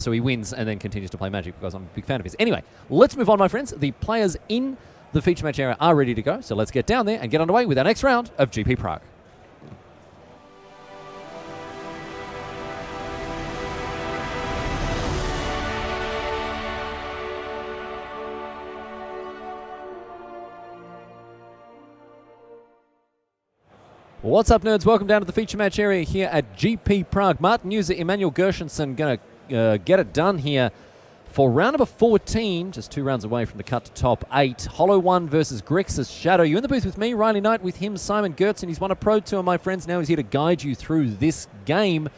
So he wins and then continues to play Magic because I'm a big fan of his. Anyway, let's move on, my friends. The players in the feature match area are ready to go. So let's get down there and get underway with our next round of GP Prague. What's up, nerds? Welcome down to the feature match area here at GP Prague. Martin Juza, Emmanuel Gershenson going to get it done here for round number 14, just 2 rounds away from the cut to top 8. Hollow 1 versus Grixis Shadow. You're in the booth with me, Riley Knight, with him, Simon Gertzen. He's won a Pro Tour, my friends. Now he's here to guide you through this game.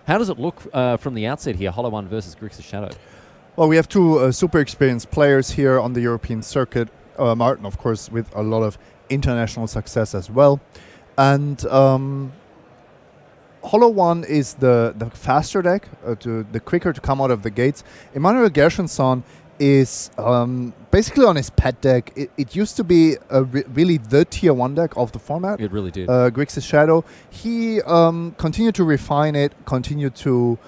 How does it look from the outset here, Hollow 1 versus Grixis Shadow? Well, we have two super experienced players here on the European circuit. Martin, of course, with a lot of international success as well. And Hollow 1 is the faster deck, the quicker to come out of the gates. Emmanuel Gershenson is basically on his pet deck. It used to be really the tier 1 deck of the format. It really did. Grixis Shadow. He continued to refine it, continued to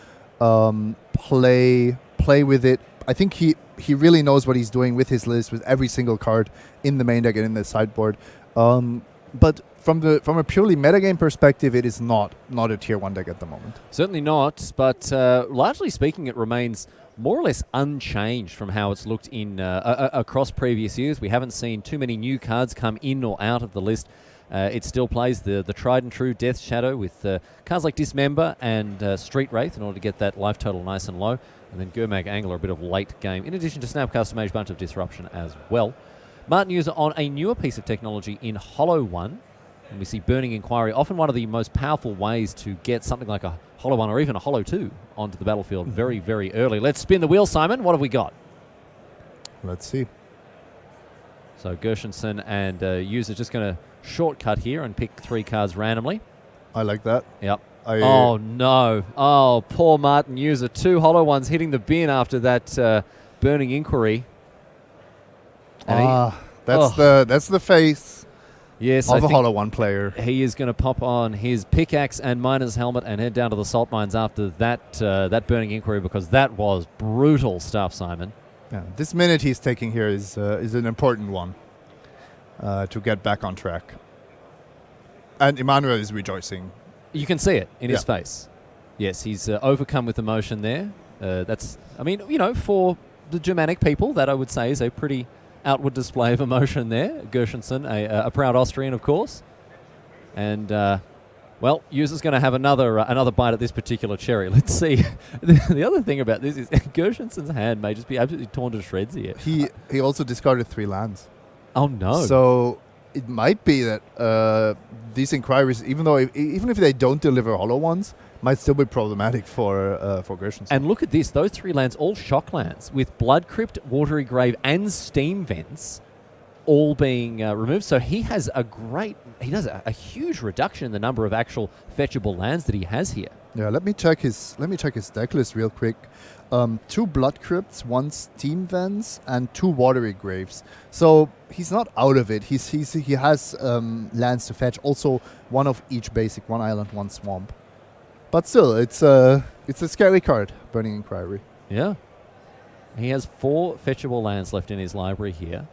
play with it. I think he really knows what he's doing with his list, with every single card in the main deck and in the sideboard. But from a purely metagame perspective, it is not a tier 1 deck at the moment. Certainly not, but largely speaking, it remains more or less unchanged from how it's looked in across previous years. We haven't seen too many new cards come in or out of the list. It still plays the tried and true Death Shadow with cards like Dismember and Street Wraith in order to get that life total nice and low. And then Gurmag Angler, a bit of late game, in addition to Snapcaster Mage, bunch of disruption as well. Martin Juza on a newer piece of technology in Hollow 1. And we see Burning Inquiry, often one of the most powerful ways to get something like a Hollow 1 or even a Hollow 2 onto the battlefield very, very early. Let's spin the wheel, Simon. What have we got? Let's see. So Gershenson and Juza just going to shortcut here and pick 3 cards randomly. I like that. Yep. Oh, no. Oh, poor Martin Juza. 2 Hollow 1s hitting the bin after that Burning Inquiry. And that's the face. Yes, of a Hollow 1 player. He is going to pop on his pickaxe and miner's helmet and head down to the salt mines after that Burning Inquiry, because that was brutal stuff, Simon. Yeah, this minute he's taking here is an important one to get back on track. And Emmanuel is rejoicing. You can see it in his face. Yes, he's overcome with emotion there. For the Germanic people, that I would say is a pretty outward display of emotion there. Gershenson, a proud Austrian, of course. And, Juza's going to have another bite at this particular cherry. Let's see. The other thing about this is Gershenson's hand may just be absolutely torn to shreds here. He also discarded 3 lands. Oh, no. So it might be that these inquiries, even if they don't deliver Hollow 1s, might still be problematic for Gershenson. And look at this. Those 3 lands, all shock lands, with Blood Crypt, Watery Grave, and Steam Vents all being removed. So he has a huge reduction in the number of actual fetchable lands that he has here. Yeah, let me check his deck list real quick. 2 Blood Crypts, 1 Steam Vents, and 2 Watery Graves. So he's not out of it. He has lands to fetch. Also, 1 of each basic, 1 island, 1 swamp. But still, it's a scary card, Burning Inquiry. Yeah. He has 4 fetchable lands left in his library here.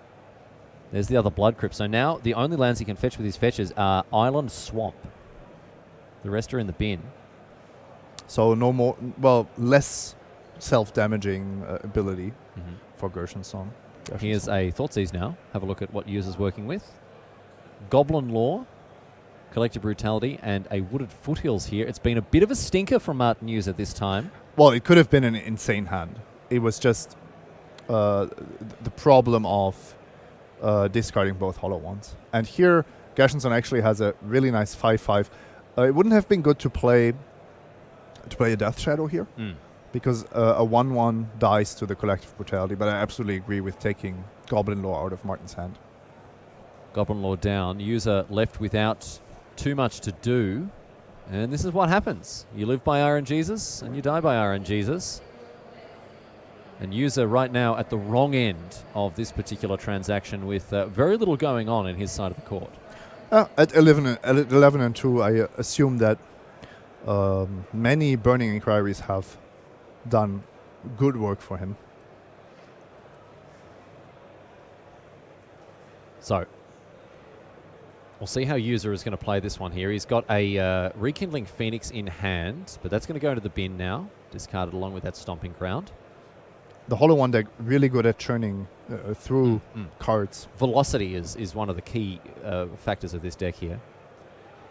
There's the other Blood Crypt. So now the only lands he can fetch with his fetches are Island, Swamp. The rest are in the bin. So less self-damaging ability for Gershenson. Here's a Thoughtseize now. Have a look at what Juza's working with. Goblin Law, Collective Brutality, and a Wooded Foothills here. It's been a bit of a stinker from Martin Juza this time. Well, it could have been an insane hand. It was just the problem of discarding both Hollow 1s. And here, Gershenson actually has a really nice 5/5. It wouldn't have been good to play a Death Shadow here, because a 1/1 dies to the Collective Brutality, but I absolutely agree with taking Goblin Law out of Martin's hand. Goblin Law down. Juza left without too much to do, and this is what happens. You live by RNGesus, and you die by RNGesus. And Juza right now at the wrong end of this particular transaction with very little going on in his side of the court. At 11 and 2, I assume that many Burning Inquiries have done good work for him. So, we'll see how Juza is going to play this one here. He's got a Rekindling Phoenix in hand, but that's going to go into the bin now, discarded along with that Stomping Ground. The Hollow One deck really good at churning through cards. Velocity is one of the key factors of this deck here.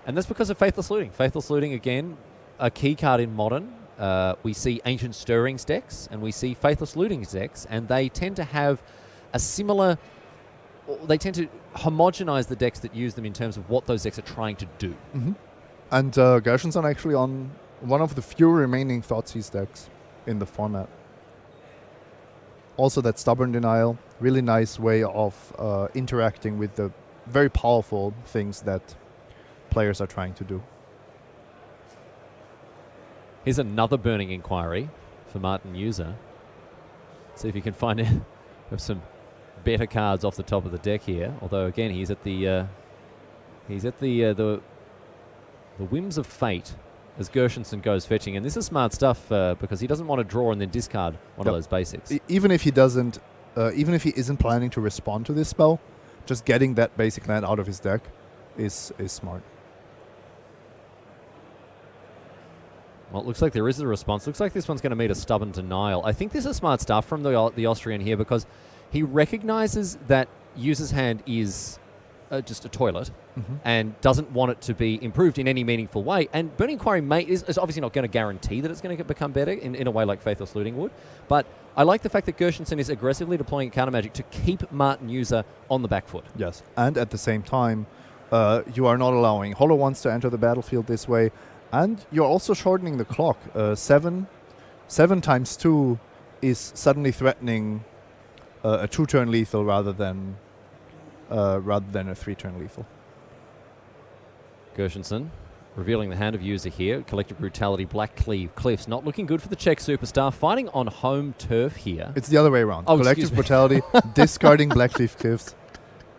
And that's because of Faithless Looting. Faithless Looting, again, a key card in Modern. We see Ancient Stirrings decks, and we see Faithless Looting decks, and they tend to have a similar... They tend to homogenize the decks that use them in terms of what those decks are trying to do. And Gershenson actually on one of the few remaining Thoughtseize decks in the format. Also that Stubborn Denial, really nice way of interacting with the very powerful things that players are trying to do. Here's another Burning Inquiry for Martin Juza. See if you can find some better cards off the top of the deck here. Although again, he's at the whims of fate as Gershenson goes fetching, and this is smart stuff because he doesn't want to draw and then discard one of those basics. Even if he doesn't, even if he isn't planning to respond to this spell, just getting that basic land out of his deck is smart. Well, it looks like there is a response. Looks like this one's going to meet a Stubborn Denial. I think this is smart stuff from the Austrian here because he recognizes that Juza's hand is just a toilet and doesn't want it to be improved in any meaningful way. And Burning Inquiry is obviously not going to guarantee that it's going to become better in a way like Faithless Looting would. But I like the fact that Gershenson is aggressively deploying counter magic to keep Martin Juza on the back foot. Yes, and at the same time, you are not allowing Hollow Ones to enter the battlefield this way, and you're also shortening the clock. 7 times 2 is suddenly threatening a 2-turn lethal rather than a 3-turn lethal. Gershenson revealing the hand of Juza here. Collective Brutality, Black Cleave, Cliffs. Not looking good for the Czech superstar. Fighting on home turf here. It's the other way around. Oh, Collective Brutality, discarding Black Cleave Cliffs,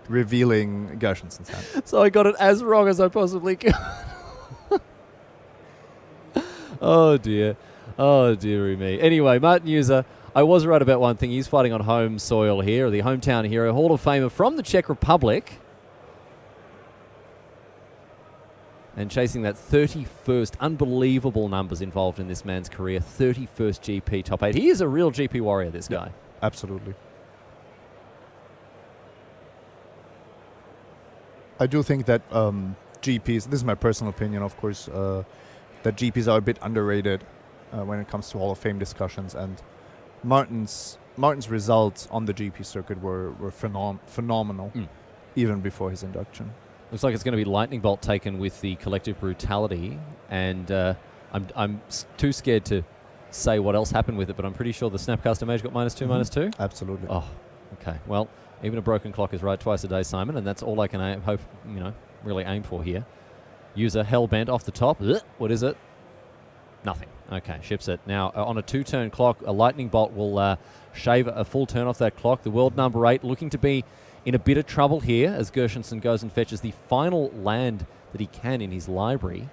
revealing Gershenson's hand. So I got it as wrong as I possibly could. Oh dear. Oh dearie me. Anyway, Martin Juza, I was right about one thing. He's fighting on home soil here, the hometown hero, Hall of Famer from the Czech Republic. And chasing that 31st, unbelievable numbers involved in this man's career, 31st GP top 8. He is a real GP warrior, this guy. Absolutely. I do think that GPs, this is my personal opinion, of course, that GPs are a bit underrated when it comes to Hall of Fame discussions, and Martin's results on the GP circuit were phenomenal even before his induction. Looks like it's going to be Lightning Bolt taken with the Collective Brutality, and I'm too scared to say what else happened with it, but I'm pretty sure the Snapcaster Mage got -2, -2. Absolutely. Oh, okay. Well, even a broken clock is right twice a day, Simon, and that's all I can really aim for here. Juza hellbent off the top. What is it? Nothing. Okay, ships it. Now, on a 2-turn clock, a Lightning Bolt will shave a full turn off that clock. The world number 8 looking to be in a bit of trouble here as Gershenson goes and fetches the final land that he can in his library.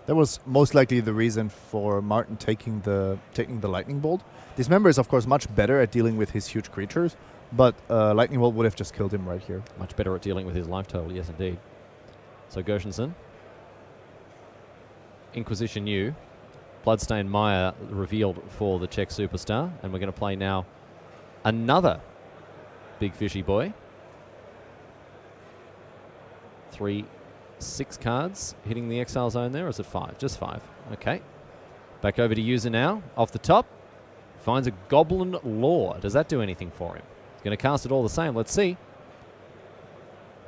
That was most likely the reason for Martin taking the Lightning Bolt. This member is, of course, much better at dealing with his huge creatures, but Lightning Bolt would have just killed him right here. Much better at dealing with his life total, yes, indeed. So Gershenson. Inquisition U. Bloodstained Maya revealed for the Czech superstar. And we're going to play now another big fishy boy. 6 cards hitting the exile zone there, or is it 5? Just 5. Okay. Back over to Juza now. Off the top. Finds a Goblin Lore. Does that do anything for him? He's going to cast it all the same. Let's see.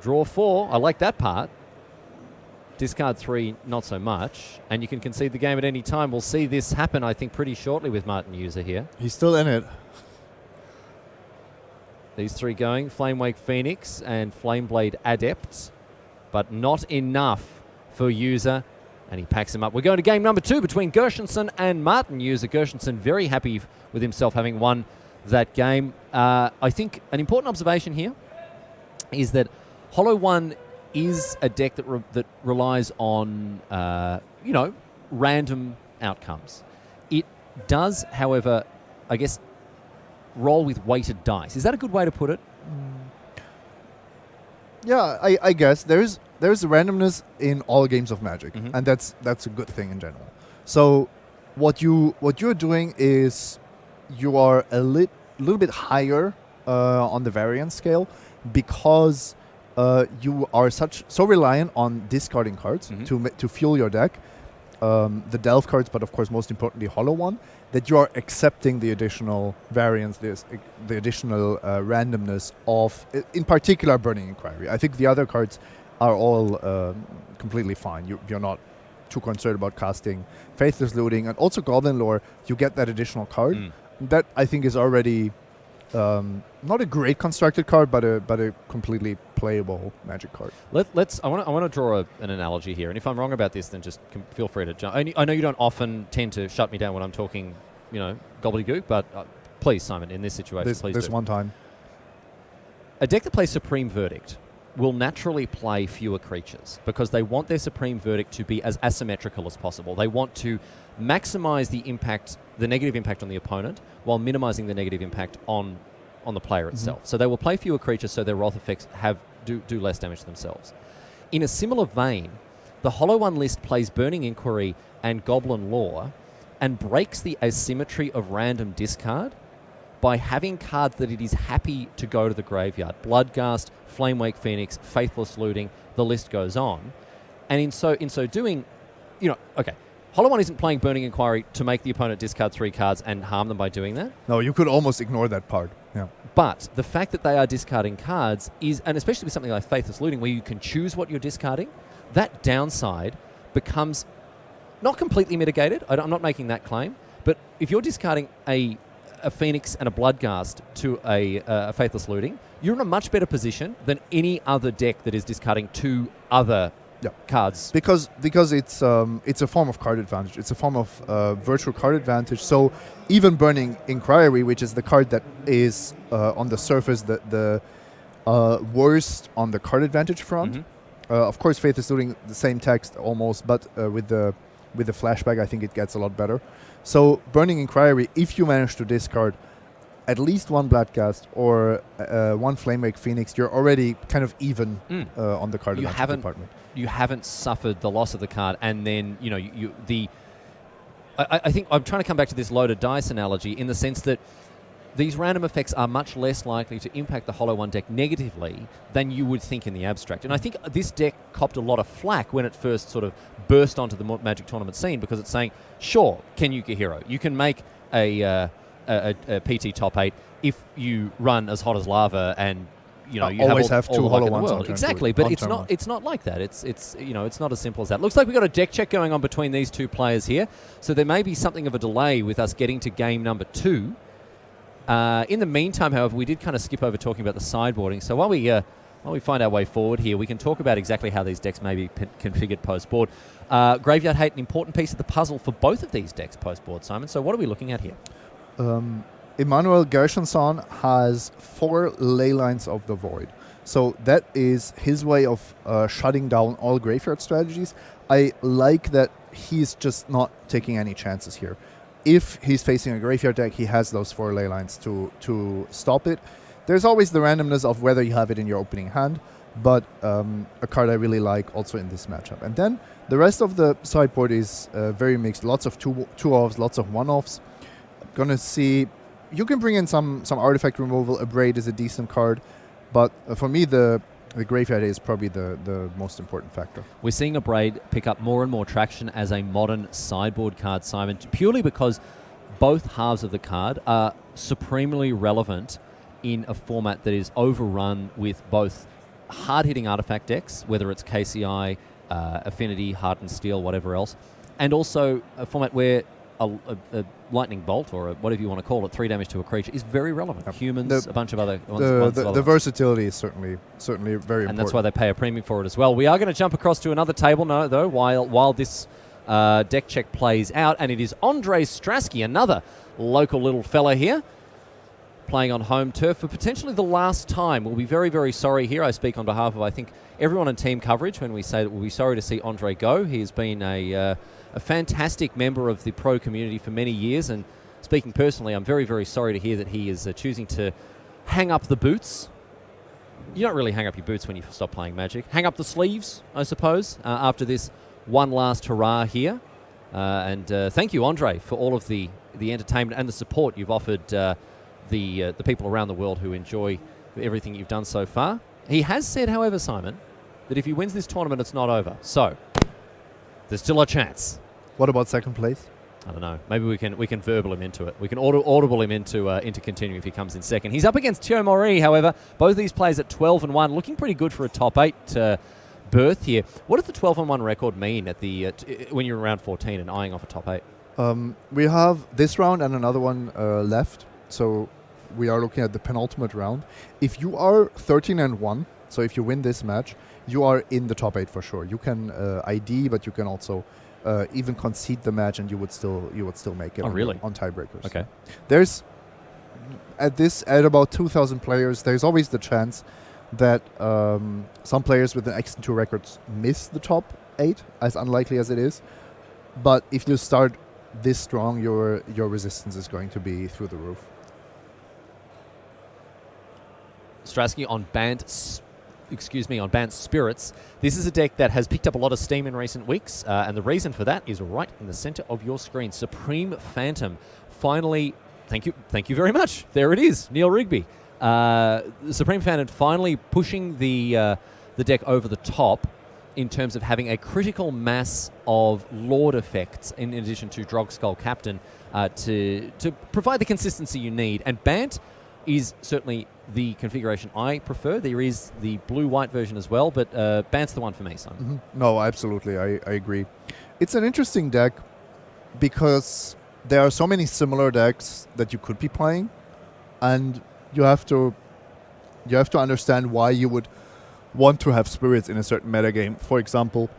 Draw 4. I like that part. Discard 3, not so much. And you can concede the game at any time. We'll see this happen, I think, pretty shortly with Martin Juza here. He's still in it. These 3 going. Flamewake Phoenix and Flameblade Adept. But not enough for Juza. And he packs him up. We're going to game number 2 between Gershenson and Martin Juza. Gershenson very happy with himself having won that game. I think an important observation here is that Hollow One is a deck that relies on, random outcomes. It does, however, I guess, roll with weighted dice. Is that a good way to put it? Yeah, I guess there's randomness in all games of Magic, and that's a good thing in general. So what you're doing is you are a little bit higher on the variance scale because you are so reliant on discarding cards to fuel your deck. The Delve cards, but of course most importantly Hollow One, that you are accepting the additional variance, the additional randomness of, in particular, Burning Inquiry. I think the other cards are all completely fine. You're not too concerned about casting Faithless Looting, and also Goblin Lore, you get that additional card. That I think is already not a great constructed card, but a completely playable Magic card. I want to draw an analogy here, and if I'm wrong about this, then just feel free to jump. I know you don't often tend to shut me down when I'm talking, gobbledygook, but please, Simon, in this situation, please this do. one time. A deck that plays Supreme Verdict will naturally play fewer creatures because they want their Supreme Verdict to be as asymmetrical as possible. They want to maximize the negative impact on the opponent while minimizing the negative impact on the player itself. So they will play fewer creatures so their Wrath effects do less damage to themselves. In a similar vein, the Hollow One list plays Burning Inquiry and Goblin Lore and breaks the asymmetry of random discard by having cards that it is happy to go to the graveyard. Bloodghast, Flamewake Phoenix, Faithless Looting, the list goes on. And in so doing, Hollow One isn't playing Burning Inquiry to make the opponent discard 3 cards and harm them by doing that. No, you could almost ignore that part. Yeah. But the fact that they are discarding cards is, and especially with something like Faithless Looting, where you can choose what you're discarding, that downside becomes not completely mitigated. I'm not making that claim. But if you're discarding a Phoenix and a Bloodghast to a Faithless Looting, you're in a much better position than any other deck that is discarding 2 other cards. Because it's a form of card advantage. It's a form of virtual card advantage. So even Burning Inquiry, which is the card that is on the surface the worst on the card advantage front. Of course, Faithless Looting, the same text almost, but with the flashback, I think it gets a lot better. So Burning Inquiry, if you manage to discard at least 1 Bloodghast or 1 Flamewake Phoenix, you're already kind of even on the card advantage department. You haven't suffered the loss of the card, and then I think I'm trying to come back to this loaded dice analogy in the sense that these random effects are much less likely to impact the Hollow One deck negatively than you would think in the abstract. And I think this deck copped a lot of flack when it first sort of burst onto the Magic tournament scene because it's saying, sure, Kenyuka Hero, you can make a PT top 8 if you run as hot as lava and you always have 2 Hollow Ones. Exactly, but it's not like that. It's not as simple as that. Looks like we've got a deck check going on between these 2 players here, so there may be something of a delay with us getting to game number 2. In the meantime, however, we did kind of skip over talking about the sideboarding. So while we find our way forward here, we can talk about exactly how these decks may be configured post-board. Graveyard Hate, an important piece of the puzzle for both of these decks post-board, Simon. So what are we looking at here? Emmanuel Gershenson has 4 Ley Lines of the Void. So that is his way of shutting down all graveyard strategies. I like that he's just not taking any chances here. If he's facing a graveyard deck, he has those 4 Ley Lines to stop it. There's always the randomness of whether you have it in your opening hand, but a card I really like also in this matchup. And then the rest of the sideboard is very mixed. Lots of two-offs, lots of one-offs. Gonna see... You can bring in some artifact removal. Abrade is a decent card, but for me, the Graveyard is probably the most important factor. We're seeing Abrade pick up more and more traction as a modern sideboard card, Simon, purely because both halves of the card are supremely relevant in a format that is overrun with both hard-hitting artifact decks, whether it's KCI, Affinity, Hardened Steel, whatever else, and also a format where a lightning bolt or whatever you want to call it, 3 damage to a creature is very relevant. Humans, a bunch of other ones. The versatility is certainly very important. And that's why they pay a premium for it as well. We are going to jump across to another table now, though, while this deck check plays out, and it is Andrei Strasky, another local little fella here. playing on home turf for potentially the last time. We'll be very, very sorry here. I speak on behalf of, I think, everyone in team coverage when we say that we'll be sorry to see Andre go. He has been a fantastic member of the pro community for many years, and speaking personally, I'm very, very sorry to hear that he is choosing to hang up the boots. You don't really hang up your boots when you stop playing Magic. Hang up the sleeves, I suppose, after this one last hurrah here. And thank you, Andre, for all of the entertainment and the support you've offered the people around the world who enjoy everything you've done so far. He has said, however, Simon, that if he wins this tournament, it's not over. So there's still a chance. What about second place? I don't know. Maybe we can verbal him into it. We can audible him into continuing if he comes in second. He's up against Mery, however. Both these players at 12-1, looking pretty good for a top 8 berth here. What does the 12-1 record mean at the when you're in round 14 and eyeing off a top 8? We have this round and another one left. So we are looking at the penultimate round. If you are 13-1, so if you win this match, you are in the top 8 for sure. You can ID, but you can also even concede the match, and you would still make it. Oh, really? On tiebreakers. Okay. There's at about 2,000 players. There's always the chance that some players with an X2 records miss the top 8, as unlikely as it is. But if you start this strong, your resistance is going to be through the roof. Strasky on banned spirits. This is a deck that has picked up a lot of steam in recent weeks, and the reason for that is right in the center of your screen. Supreme Phantom. Finally, thank you very much. There it is, Neil Rigby. Supreme Phantom finally pushing the deck over the top in terms of having a critical mass of Lord effects in addition to Drog Skull Captain to provide the consistency you need. And Bant is certainly the configuration I prefer. There is the blue-white version as well, but Bant's the one for me, Simon. Mm-hmm. No, absolutely. I agree. It's an interesting deck because there are so many similar decks that you could be playing, and you have to understand why you would want to have spirits in a certain metagame, for example,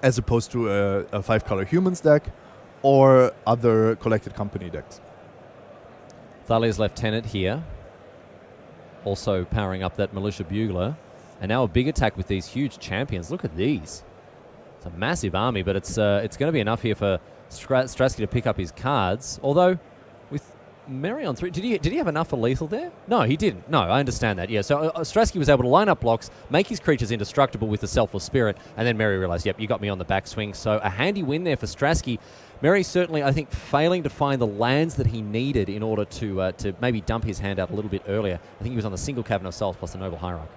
as opposed to a 5-color humans deck or other collected company decks. Thalia's Lieutenant here, also powering up that Militia Bugler. And now a big attack with these huge champions. Look at these. It's a massive army, but it's going to be enough here for Strasky to pick up his cards. Although, with Mery on 3, did he have enough for lethal there? No, he didn't. No, I understand that. Yeah, so Strasky was able to line up blocks, make his creatures indestructible with the Selfless Spirit, and then Mery realized, yep, you got me on the backswing. So a handy win there for Strasky. Mery certainly, I think, failing to find the lands that he needed in order to maybe dump his hand out a little bit earlier. I think he was on the single Cavern of Souls plus the Noble Hierarch.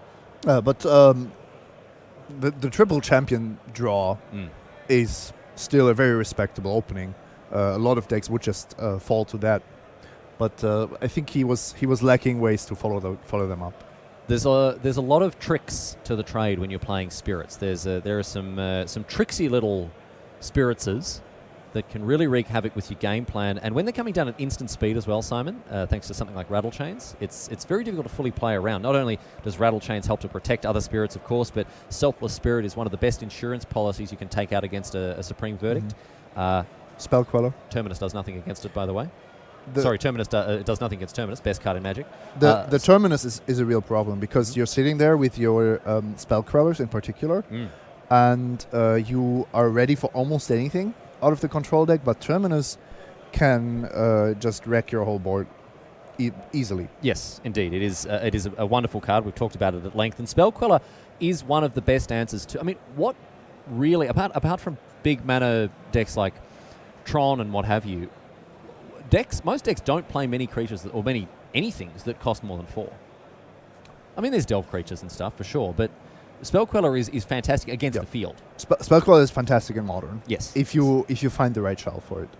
But the triple champion draw is still a very respectable opening. A lot of decks would just fall to that. But I think he was lacking ways to follow them up. There's a lot of tricks to the trade when you're playing spirits. There are some tricksy little spiritses that can really wreak havoc with your game plan. And when they're coming down at instant speed as well, Simon, thanks to something like Rattle Chains, it's very difficult to fully play around. Not only does Rattle Chains help to protect other spirits, of course, but Selfless Spirit is one of the best insurance policies you can take out against a Supreme Verdict. Spell Queller. Terminus does nothing against it, by the way. Terminus does nothing against Terminus, best card in Magic. The Terminus is a real problem because you're sitting there with your Spell Crawlers in particular, and you are ready for almost anything out of the control deck, but Terminus can just wreck your whole board easily. Yes, indeed. It is a wonderful card. We've talked about it at length. And Spell Queller is one of the best answers to... I mean, what really... Apart from big mana decks like Tron and what have you, most decks don't play many creatures or many anythings that cost more than 4. I mean, there's Delve creatures and stuff, for sure, but Spell Queller is fantastic against the field. Spell Queller is fantastic in Modern. Yes. If you find the right shell for it.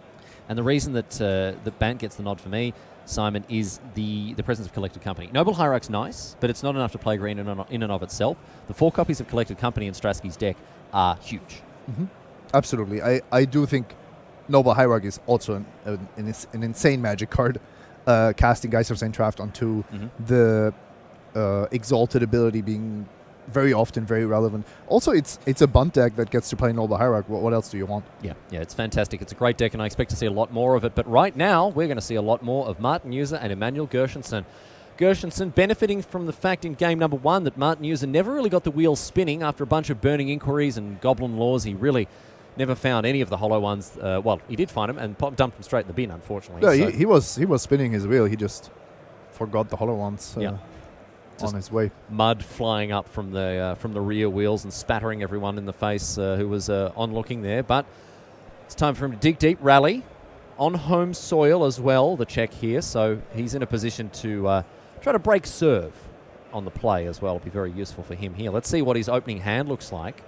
And the reason that Bant gets the nod for me, Simon, is the presence of Collected Company. Noble Hierarch's nice, but it's not enough to play green in and of itself. The 4 copies of Collected Company in Strasky's deck are huge. Mm-hmm. Absolutely. I do think Noble Hierarch is also an insane Magic card. Casting Geyser of St. Draft onto the Exalted ability being very often very relevant. Also, it's a bunt deck that gets to play Noble Hierarch. What else do you want? Yeah, it's fantastic. It's a great deck, and I expect to see a lot more of it. But right now, we're going to see a lot more of Martin Juza and Emmanuel Gershenson. Gershenson benefiting from the fact in game number 1 that Martin Juza never really got the wheels spinning after a bunch of Burning Inquiries and Goblin Laws. He really never found any of the hollow ones. Well, he did find them and dumped them straight in the bin, unfortunately. Yeah, he was spinning his wheel. He just forgot the hollow ones on his way. Mud flying up from the rear wheels and spattering everyone in the face who was onlooking there. But it's time for him to dig deep, rally on home soil as well. The check here, so he's in a position to try to break serve on the play as well. It'll be very useful for him here. Let's see what his opening hand looks like.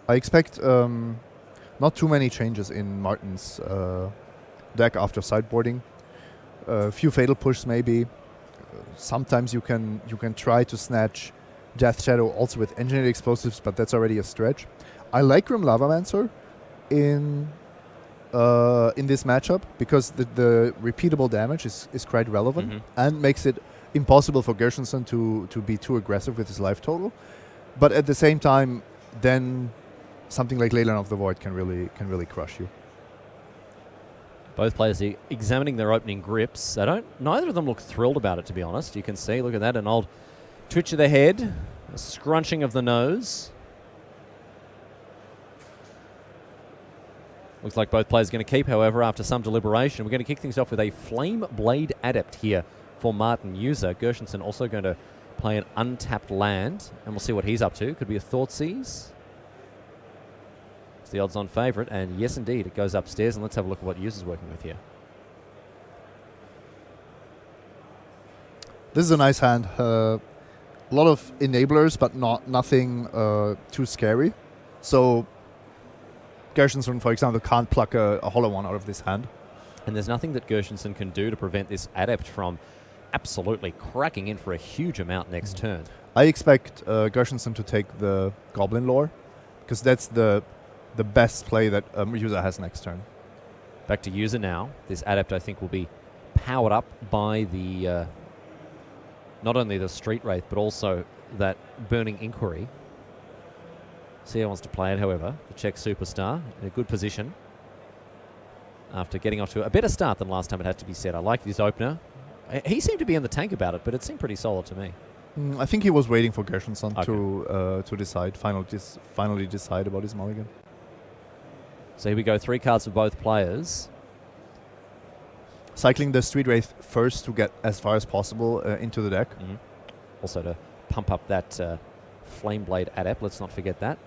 I expect not too many changes in Martin's deck after sideboarding. A few fatal push maybe. Sometimes you can try to snatch Death Shadow also with engineered explosives, but that's already a stretch. I like Grim Lavamancer in this matchup because the repeatable damage is quite relevant and makes it impossible for Gershenson to be too aggressive with his life total. But at the same time, then something like Leyline of the Void can really crush you. Both players are examining their opening grips. Neither of them look thrilled about it, to be honest. You can see, look at that, an old twitch of the head, a scrunching of the nose. Looks like both players are going to keep, however, after some deliberation. We're going to kick things off with a Flame Blade Adept here for Martin Juza. Gershenson also going to play an untapped land, and we'll see what he's up to. Could be a Thoughtseize. It's the odds-on favourite, and yes, indeed, it goes upstairs, and let's have a look at what Juza's working with here. This is a nice hand. A lot of enablers, but nothing too scary. So Gershenson, for example, can't pluck a hollow one out of this hand. And there's nothing that Gershenson can do to prevent this Adept from absolutely cracking in for a huge amount next turn. I expect Gershenson to take the Goblin Lore, because that's the best play that Juza has next turn. Back to Juza now. This Adept, I think, will be powered up by the not only the Street Wraith, but also that Burning Inquiry. See how he wants to play it, however. The Czech superstar in a good position after getting off to a better start than last time, it had to be said. I liked his opener. He seemed to be in the tank about it, but it seemed pretty solid to me. I think he was waiting for Gershenson to decide, finally decide about his mulligan. So here we go, 3 cards for both players. Cycling the Street Wraith first to get as far as possible into the deck. Also to pump up that Flame Blade Adept, let's not forget that.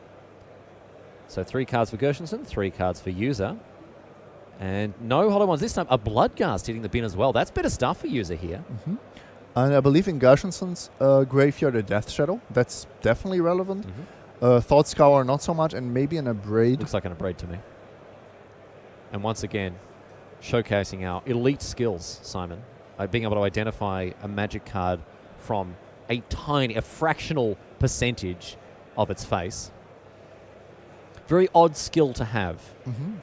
So 3 cards for Gershenson, 3 cards for Juza. And no hollow ones this time. A Bloodghast hitting the bin as well. That's better stuff for Juza here. And I believe in Gershenson's graveyard a Death Shadow. That's definitely relevant. Thought Scour not so much, and maybe an Abrade. Looks like an Abrade to me. And once again, showcasing our elite skills, Simon. Being able to identify a magic card from a fractional percentage of its face. Very odd skill to have.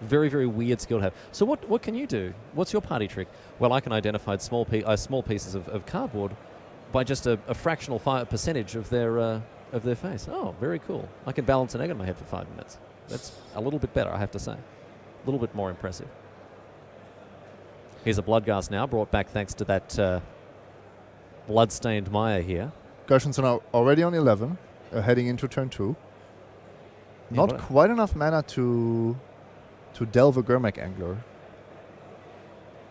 Very, very weird skill to have. So what can you do? What's your party trick? Well, I can identify small pieces of cardboard by just a fractional percentage of their face. Oh, very cool. I can balance an egg on my head for 5 minutes. That's a little bit better, I have to say. A little bit more impressive. Here's a Bloodghast now, brought back thanks to that blood-stained Maya here. Gershenson already on 11, heading into turn 2. Yeah, Not quite enough mana to delve a Gurmak Angler.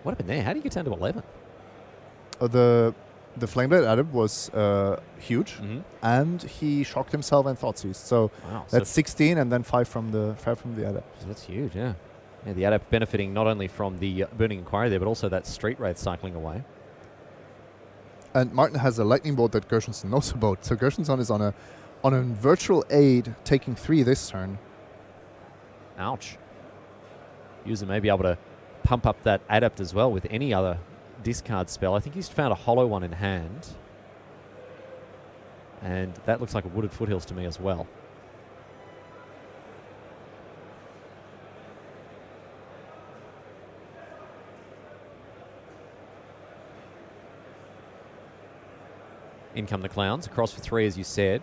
What happened there? How do you get down to 11? The Flameblade Adept was huge, and he shocked himself and Thoughtseize. So that's 16, and then 5 from the Adept. So that's huge, yeah. The Adept benefiting not only from the Burning Inquiry there, but also that Street Wraith cycling away. And Martin has a Lightning Bolt that Gershenson knows about. So Gershenson is on a virtual aid, taking 3 this turn. Ouch. User may be able to pump up that Adept as well with any other discard spell. I think he's found a hollow one in hand. And that looks like a Wooded Foothills to me as well. In come the clowns. Across for 3, as you said.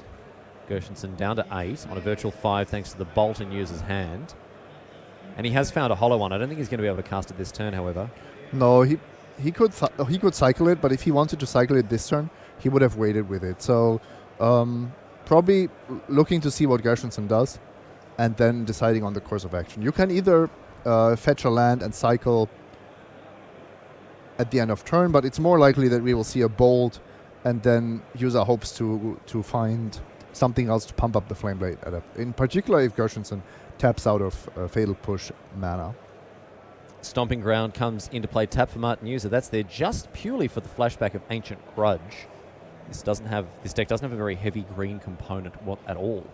Gershenson down to 8 on a virtual 5 thanks to the bolt in Juza's hand. And he has found a hollow one. I don't think he's going to be able to cast it this turn, however. No, he could cycle it, but if he wanted to cycle it this turn, he would have waited with it. So probably looking to see what Gershenson does and then deciding on the course of action. You can either fetch a land and cycle at the end of turn, but it's more likely that we will see a bolt and then Juza hopes to find something else to pump up the Flame Blade Adept. In particular, if Gershenson taps out of Fatal Push mana. Stomping Ground comes into play. Tap for Martin Juza. That's there just purely for the flashback of Ancient Grudge. This deck doesn't have a very heavy green component at all.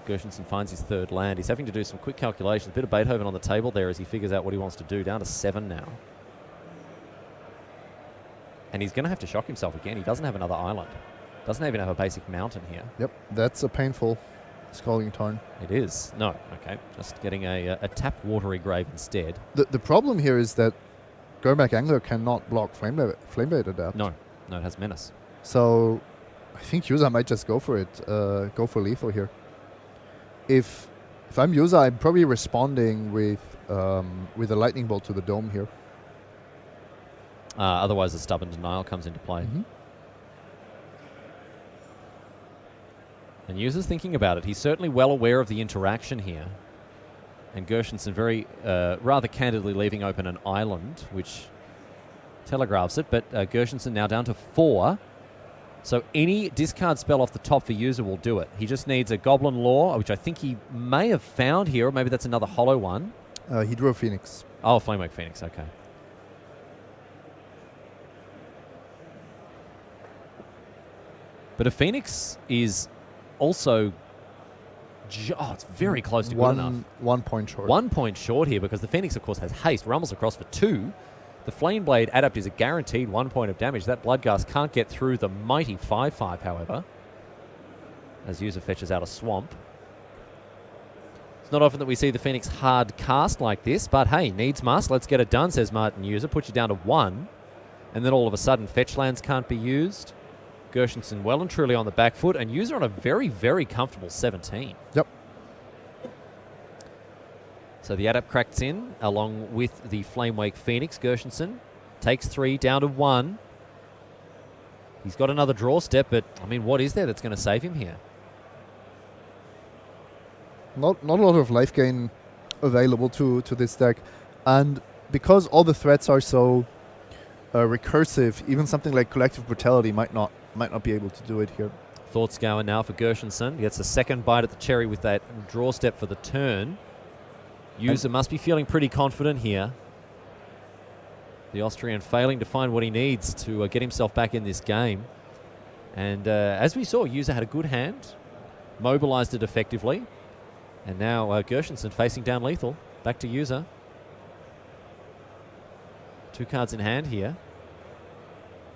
Gershenson finds his 3rd land. He's having to do some quick calculations. A bit of Beethoven on the table there as he figures out what he wants to do. Down to 7 now. And he's going to have to shock himself again. He doesn't have another island. Doesn't even have a basic mountain here. Yep, that's a painful Scalding Tarn. It is. No, okay. Just getting a tap Watery Grave instead. The problem here is that Gurmak Angler cannot block Flame Blade Adapt. No, it has Menace. So I think Juza might just go for it. Go for lethal here. If I'm Juza, I'm probably responding with a Lightning Bolt to the Dome here. Otherwise, a Stubborn Denial comes into play. Mm-hmm. And Juza's thinking about it. He's certainly well aware of the interaction here. And Gershenson very rather candidly leaving open an island, which telegraphs it. But Gershenson now down to 4. So any discard spell off the top for Juza will do it. He just needs a Goblin Law, which I think he may have found here, or maybe that's another hollow one. He drew a Phoenix. Oh, Flamewake Phoenix, okay. But a Phoenix is also... it's very close to good enough. 1 point short. 1 point short here because the Phoenix, of course, has haste. Rumbles across for 2. The Flame Blade Adept is a guaranteed 1 point of damage. That Bloodghast can't get through the mighty 5/5, however, as Juza fetches out a Swamp. It's not often that we see the Phoenix hard cast like this, but hey, needs must. Let's get it done, says Martin Juza. Puts you down to 1. And then all of a sudden, fetch lands can't be used. Gershenson well and truly on the back foot, and Juza on a very, very comfortable 17. Yep. So the Adept cracks in along with the Flamewake Phoenix. Gershenson takes 3 down to 1. He's got another draw step, but I mean, what is there that's going to save him here? Not a lot of life gain available to this deck, and because all the threats are so recursive, even something like Collective Brutality might not be able to do it here. Thoughts going now for Gershenson. Gets a second bite at the cherry with that draw step for the turn. Juza must be feeling pretty confident here. The Austrian failing to find what he needs to get himself back in this game. And as we saw, Juza had a good hand, mobilized it effectively. And now Gershenson facing down lethal. Back to Juza. 2 cards in hand here.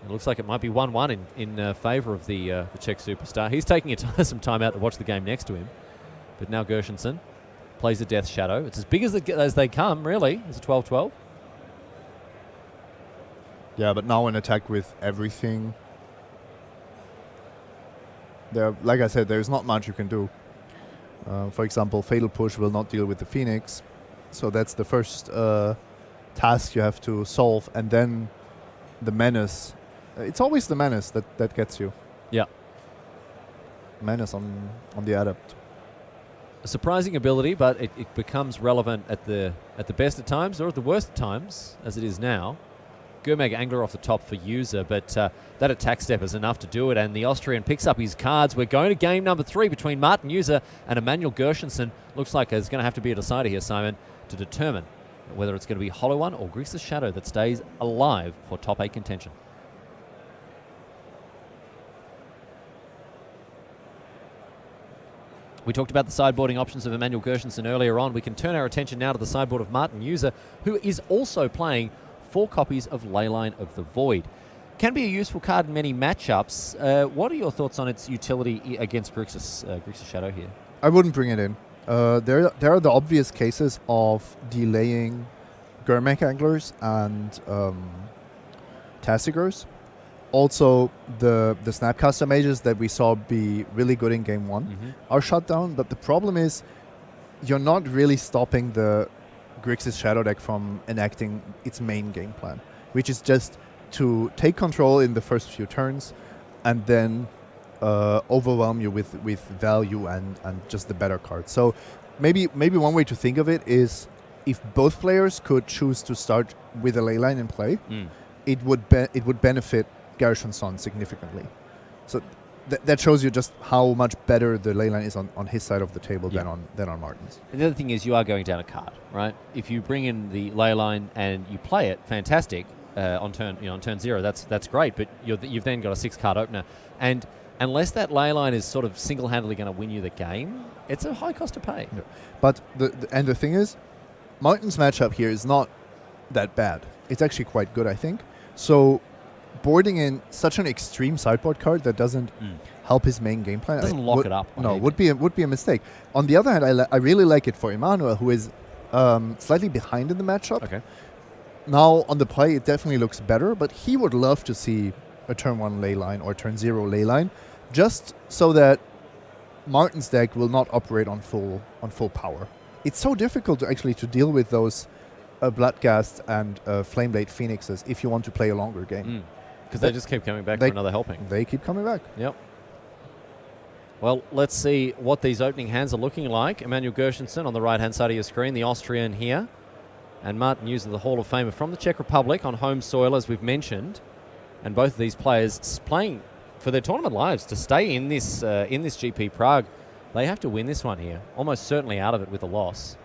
It looks like it might be 1-1 in favor of the Czech superstar. He's taking some time out to watch the game next to him. But now Gershenson plays the Death Shadow. It's as big as they come, really. It's a 12-12. Yeah, but now an attack with everything. Like I said, there's not much you can do. For example, Fatal Push will not deal with the Phoenix. So that's the first task you have to solve. And then the Menace. It's always the Menace that gets you. Yeah. Menace on the Adept. A surprising ability, but it becomes relevant at the best of times or at the worst of times, as it is now. Gurmag Angler off the top for Juza, but that attack step is enough to do it, and the Austrian picks up his cards. We're going to game number 3 between Martin Juza and Emmanuel Gershenson. Looks like there's going to have to be a decider here, Simon, to determine whether it's going to be Hollow One or Grease's Shadow that stays alive for top 8 contention. We talked about the sideboarding options of Emmanuel Gershenson earlier on. We can turn our attention now to the sideboard of Martin Juza, who is also playing 4 copies of Leyline of the Void. Can be a useful card in many matchups. What are your thoughts on its utility against Grixis Shadow here? I wouldn't bring it in. There are the obvious cases of delaying Gurmag Anglers and Tassigers. also the Snapcaster mages that we saw be really good in game one are shut down. But the problem is you're not really stopping the Grixis Shadow deck from enacting its main game plan, which is just to take control in the first few turns and then overwhelm you with value and just the better cards. So maybe one way to think of it is if both players could choose to start with a leyline in play, it would benefit Gershenson significantly. So that shows you just how much better the leyline is on his side of the table than on Martin's. And the other thing is you are going down a card, right? If you bring in the leyline and you play it, fantastic. On turn 0, that's great. But you've then got a 6-card opener, and unless that leyline is sort of single-handedly going to win you the game, it's a high cost to pay. Yeah. But the thing is, Martin's matchup here is not that bad. It's actually quite good, I think. So boarding in such an extreme sideboard card that doesn't help his main game plan. Doesn't lock it up. No, would be a mistake. On the other hand, I really like it for Emmanuel, who is slightly behind in the matchup. Okay. Now, on the play, it definitely looks better, but he would love to see a turn 1 leyline or turn 0 leyline, just so that Martin's deck will not operate on full power. It's so difficult to deal with those Bloodghast and Flameblade Phoenixes if you want to play a longer game. Because they just keep coming back for another helping. They keep coming back. Yep. Well, let's see what these opening hands are looking like. Emmanuel Gershenson on the right-hand side of your screen, the Austrian here. And Martin Juza, the Hall of Famer from the Czech Republic on home soil, as we've mentioned. And both of these players playing for their tournament lives to stay in this GP Prague. They have to win this one here. Almost certainly out of it with a loss.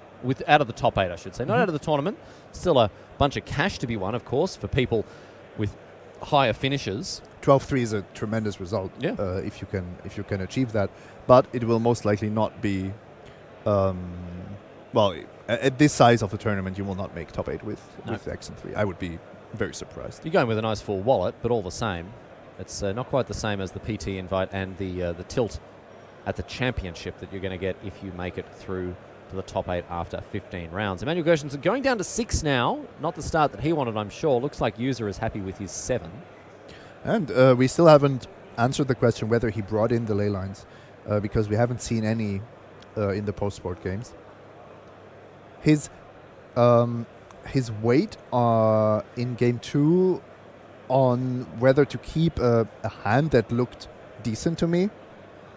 Out of the top 8, I should say. Not out of the tournament. Still a bunch of cash to be won, of course, for people with higher finishes. 12-3 is a tremendous result if you can achieve that. But it will most likely not be... at this size of a tournament, you will not make top 8 with X and 3. I would be very surprised. You're going with a nice full wallet, but all the same, it's not quite the same as the PT invite and the tilt at the championship that you're going to get if you make it through to the top 8 after 15 rounds. Emmanuel Gershenson going down to 6 now. Not the start that he wanted, I'm sure. Looks like Juza is happy with his 7. And we still haven't answered the question whether he brought in the ley lines, because we haven't seen any in the post-sport games. His weight in game 2 on whether to keep a hand that looked decent to me,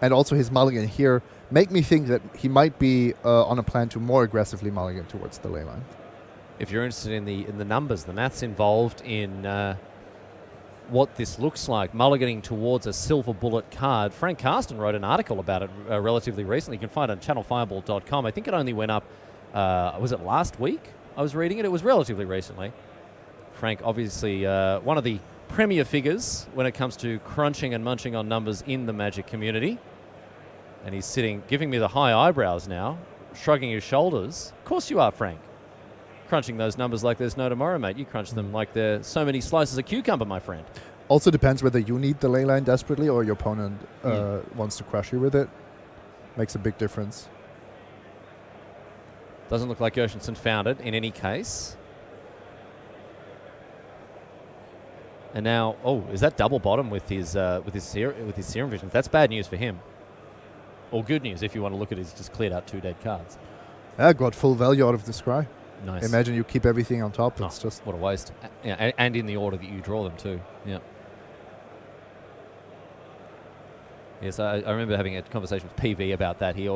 and also his mulligan here, make me think that he might be on a plan to more aggressively mulligan towards the ley line. If you're interested in the numbers, the maths involved in what this looks like, mulliganing towards a silver bullet card, Frank Karsten wrote an article about it relatively recently. You can find it on channelfireball.com. I think it only went up, was it last week? I was reading it. It was relatively recently. Frank, obviously one of the premier figures when it comes to crunching and munching on numbers in the Magic community. And he's sitting, giving me the high eyebrows now, shrugging his shoulders. Of course you are, Frank. Crunching those numbers like there's no tomorrow, mate. You crunch them like there's so many slices of cucumber, my friend. Also depends whether you need the ley line desperately or your opponent wants to crush you with it. Makes a big difference. Doesn't look like Gershenson found it in any case. And now, is that double bottom with his Serum Visions? That's bad news for him. Or good news if you want to look at it. He's just cleared out 2 dead cards. Yeah, got full value out of the scry. Nice. Imagine you keep everything on top. It's just what a waste. Yeah, and in the order that you draw them too. Yeah. Yes, I remember having a conversation with PV about that. He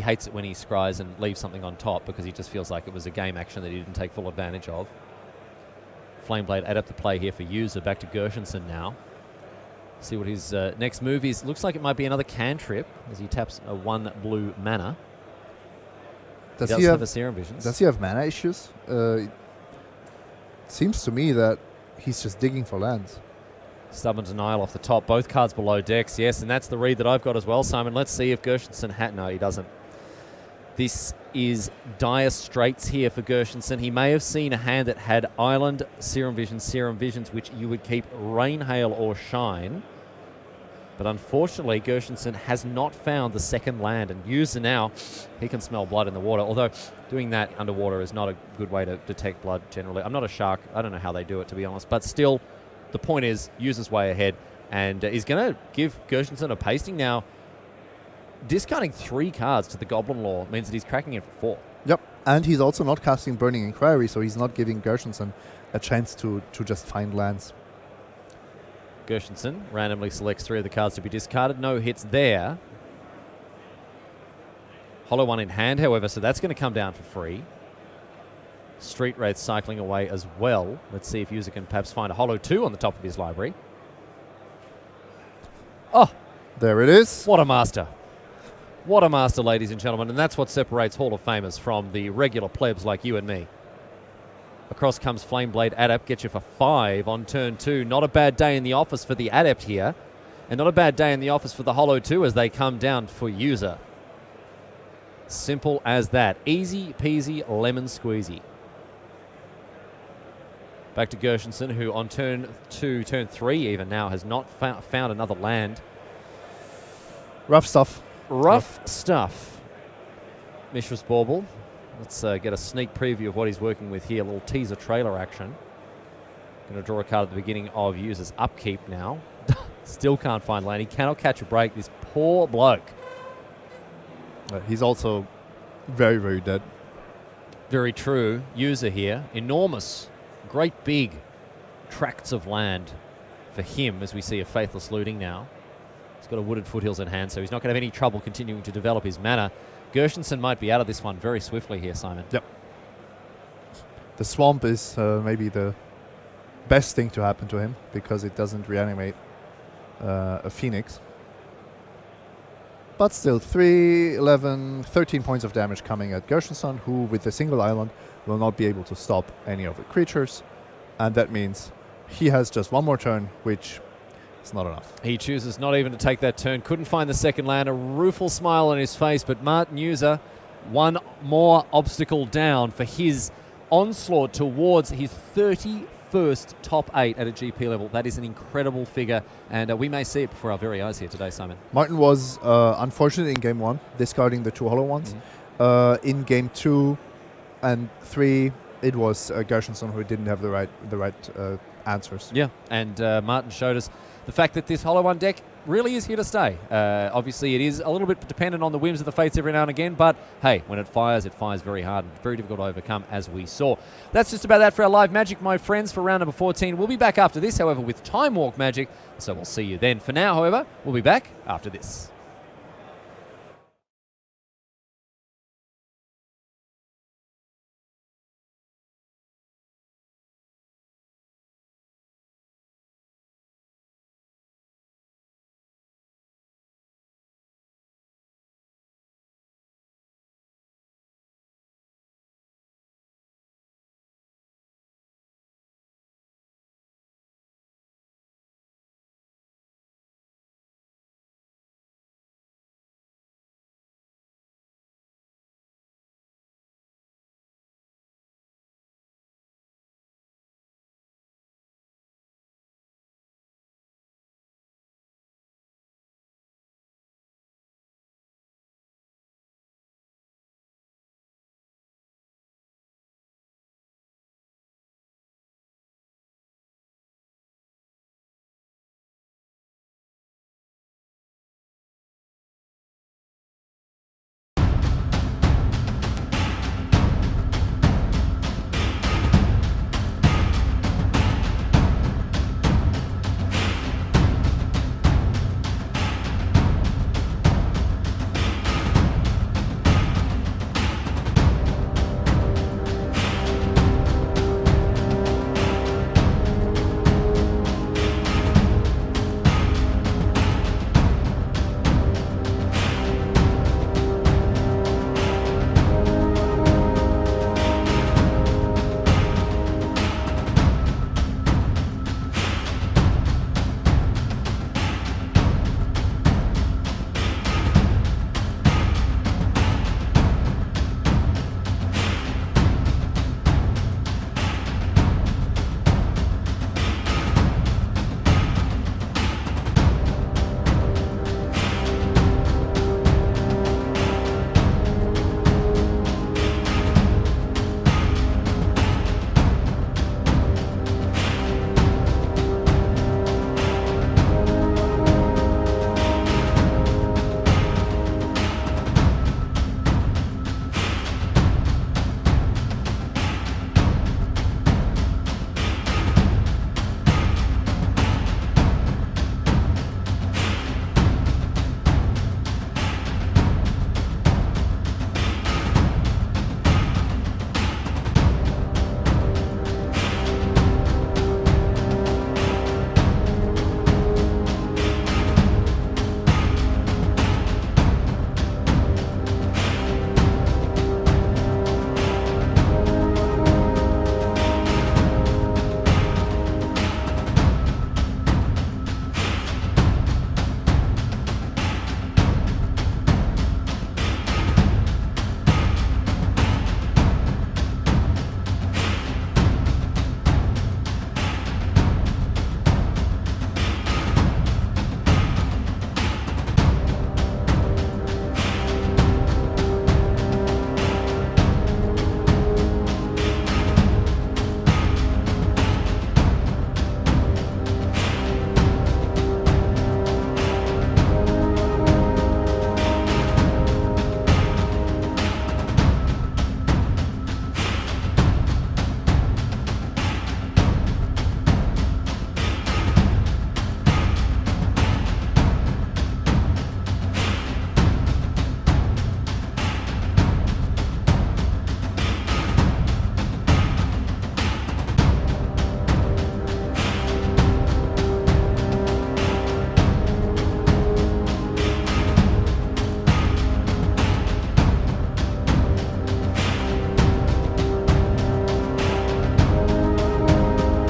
hates it when he scries and leaves something on top because he just feels like it was a game action that he didn't take full advantage of. Flameblade add up the play here for Juza. Back to Gershenson now. See what his next move is. Looks like it might be another cantrip as he taps a 1 blue mana. Does he have a Serum Visions? Does he have mana issues? It seems to me that he's just digging for lands. Stubborn Denial off the top. Both cards below decks, yes, and that's the read that I've got as well, Simon. Let's see if Gershenson no, he doesn't. This is dire straits here for Gershenson. He may have seen a hand that had Island, Serum Visions, which you would keep Rain, Hail, or Shine. But unfortunately, Gershenson has not found the second land, and Juza now, he can smell blood in the water, although doing that underwater is not a good way to detect blood generally. I'm not a shark. I don't know how they do it, to be honest, but still, the point is, Juza's way ahead, and he's going to give Gershenson a pasting now. Discarding 3 cards to the Goblin Law means that he's cracking it for 4. Yep, and he's also not casting Burning Inquiry, so he's not giving Gershenson a chance to just find lands. Gershenson randomly selects 3 of the cards to be discarded. No hits there. Hollow 1 in hand, however, so that's going to come down for free. Street Wraith cycling away as well. Let's see if Juza can perhaps find a Hollow 2 on the top of his library. Oh! There it is. What a master. What a master, ladies and gentlemen. And that's what separates Hall of Famers from the regular plebs like you and me. Across comes Flameblade Adept. Gets you for 5 on turn 2. Not a bad day in the office for the Adept here. And not a bad day in the office for the Hollow 2 as they come down for Juza. Simple as that. Easy peasy lemon squeezy. Back to Gershenson, who on turn 2, turn 3 even now, has not found another land. Rough stuff. Rough stuff. Mishra's Bauble. Let's get a sneak preview of what he's working with here. A little teaser trailer action. Going to draw a card at the beginning of Juza's upkeep now. Still can't find land. He cannot catch a break. This poor bloke. He's also very, very dead. Very true. Juza here. Enormous. Great big tracts of land for him as we see a Faithless Looting now. He's got a Wooded Foothills in hand, so he's not going to have any trouble continuing to develop his mana. Gershenson might be out of this one very swiftly here, Simon. Yep. The Swamp is maybe the best thing to happen to him because it doesn't reanimate a Phoenix. But still, 3, 11, 13 points of damage coming at Gershenson, who with a single island will not be able to stop any of the creatures. And that means he has just one more turn, which is not enough. He chooses not even to take that turn. Couldn't find the second land. A rueful smile on his face, but Martin Juza, one more obstacle down for his onslaught towards his 31st top 8 at a GP level. That is an incredible figure, and we may see it before our very eyes here today, Simon. Martin was unfortunate in Game 1, discarding the 2 hollow ones. In Game 2 and 3, it was Gershenson who didn't have the right answers. Yeah, and Martin showed us the fact that this Hollow 1 deck really is here to stay. Obviously, it is a little bit dependent on the whims of the fates every now and again, but hey, when it fires very hard and very difficult to overcome, as we saw. That's just about that for our live Magic, my friends, for round number 14. We'll be back after this, however, with Time Walk Magic, so we'll see you then. For now, however, we'll be back after this.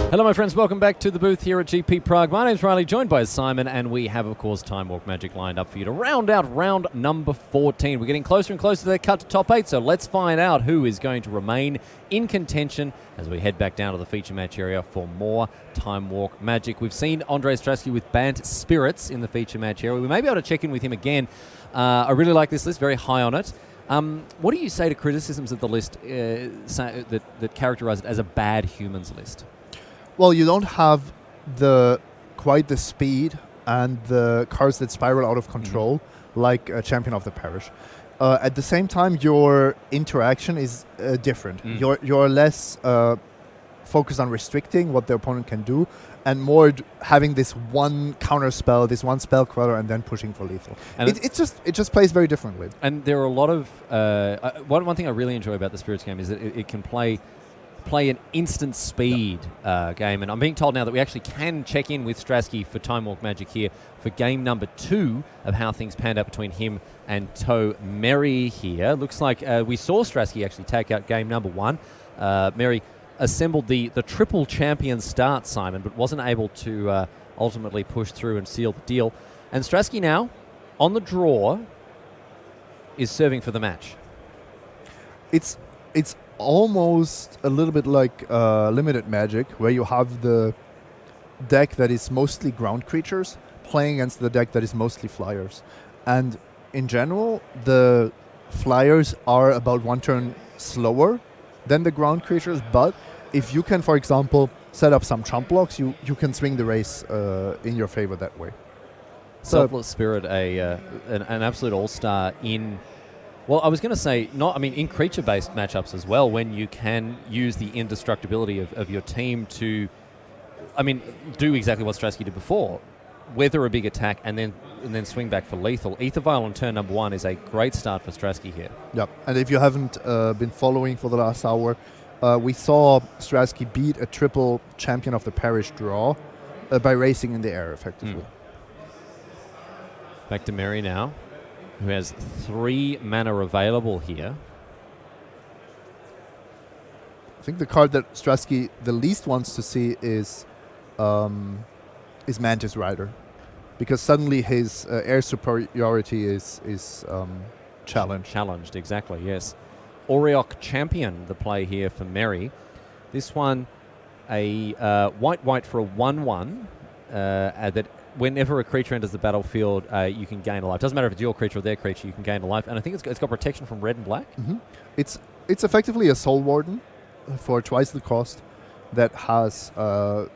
Hello, my friends. Welcome back to the booth here at GP Prague. My name's Riley, joined by Simon, and we have, of course, Time Walk Magic lined up for you to round out round number 14. We're getting closer and closer to that cut to top 8, so let's find out who is going to remain in contention as we head back down to the feature match area for more Time Walk Magic. We've seen Andre Strasky with Bant Spirits in the feature match area. We may be able to check in with him again. I really like this list, very high on it. What do you say to criticisms of the list that characterize it as a bad humans list? Well, you don't have quite the speed and the cards that spiral out of control like a Champion of the Parish. At the same time, your interaction is different. You're less focused on restricting what the opponent can do, and more having this one counter spell, this one spell queller, and then pushing for lethal. And it just plays very differently. And there are a lot of one thing I really enjoy about the Spirits game is that it can play an instant speed game, and I'm being told now that we actually can check in with Strasky for Time Walk Magic here for game number 2 of how things panned out between him and Toe Mery here. Looks like we saw Strasky actually take out game number 1. Mery assembled the triple champion start, Simon, but wasn't able to ultimately push through and seal the deal. And Strasky now, on the draw, is serving for the match. It's almost a little bit like limited Magic, where you have the deck that is mostly ground creatures playing against the deck that is mostly flyers. And in general, the flyers are about one turn slower than the ground creatures, but if you can, for example, set up some trump blocks, you can swing the race in your favor that way. Selfless Spirit, an absolute all-star in... Well, I was going to say, in creature-based matchups as well, when you can use the indestructibility of your team to, do exactly what Strasky did before, weather a big attack and then swing back for lethal. Ether Vial on turn number 1 is a great start for Strasky here. Yep, and if you haven't been following for the last hour, we saw Strasky beat a triple Champion of the Parish draw by racing in the air, effectively. Back to Mery now, who has 3 mana available here. I think the card that Strasky the least wants to see is Mantis Rider, because suddenly his air superiority is challenged. Challenged, exactly, yes. Auriok Champion, the play here for Mery. This one, a white for a 1/1 that whenever a creature enters the battlefield, you can gain a life. Doesn't matter if it's your creature or their creature, you can gain a life. And I think it's got protection from red and black. It's effectively a Soul Warden for twice the cost that has the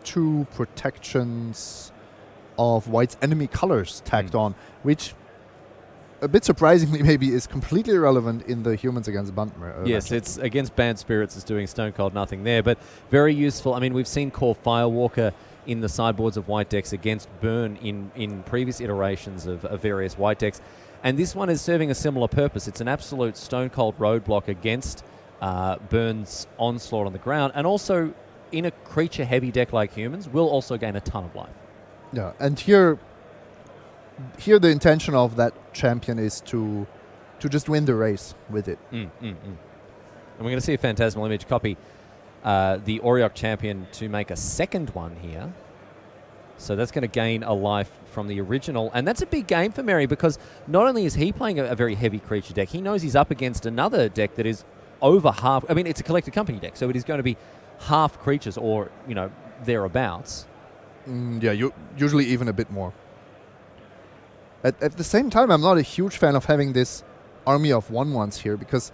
2 protections of white's enemy colors tacked on, which a bit surprisingly maybe is completely irrelevant in the humans against Bant. Yes, it's against Bant Spirits. It's doing stone cold nothing there, but very useful. We've seen Core Firewalker in the sideboards of white decks against Burn in previous iterations of various white decks. And this one is serving a similar purpose. It's an absolute stone cold roadblock against Burn's onslaught on the ground, and also in a creature-heavy deck like humans, will also gain a ton of life. Yeah, and here the intention of that champion is to just win the race with it. And we're going to see a Phantasmal Image copy the Auriok Champion to make a second one here. So that's going to gain a life from the original. And that's a big game for Mery, because not only is he playing a very heavy creature deck, he knows he's up against another deck that is over half. It's a Collected Company deck, so it is going to be half creatures or, thereabouts. Usually even a bit more. At the same time, I'm not a huge fan of having this army of 1/1s here, because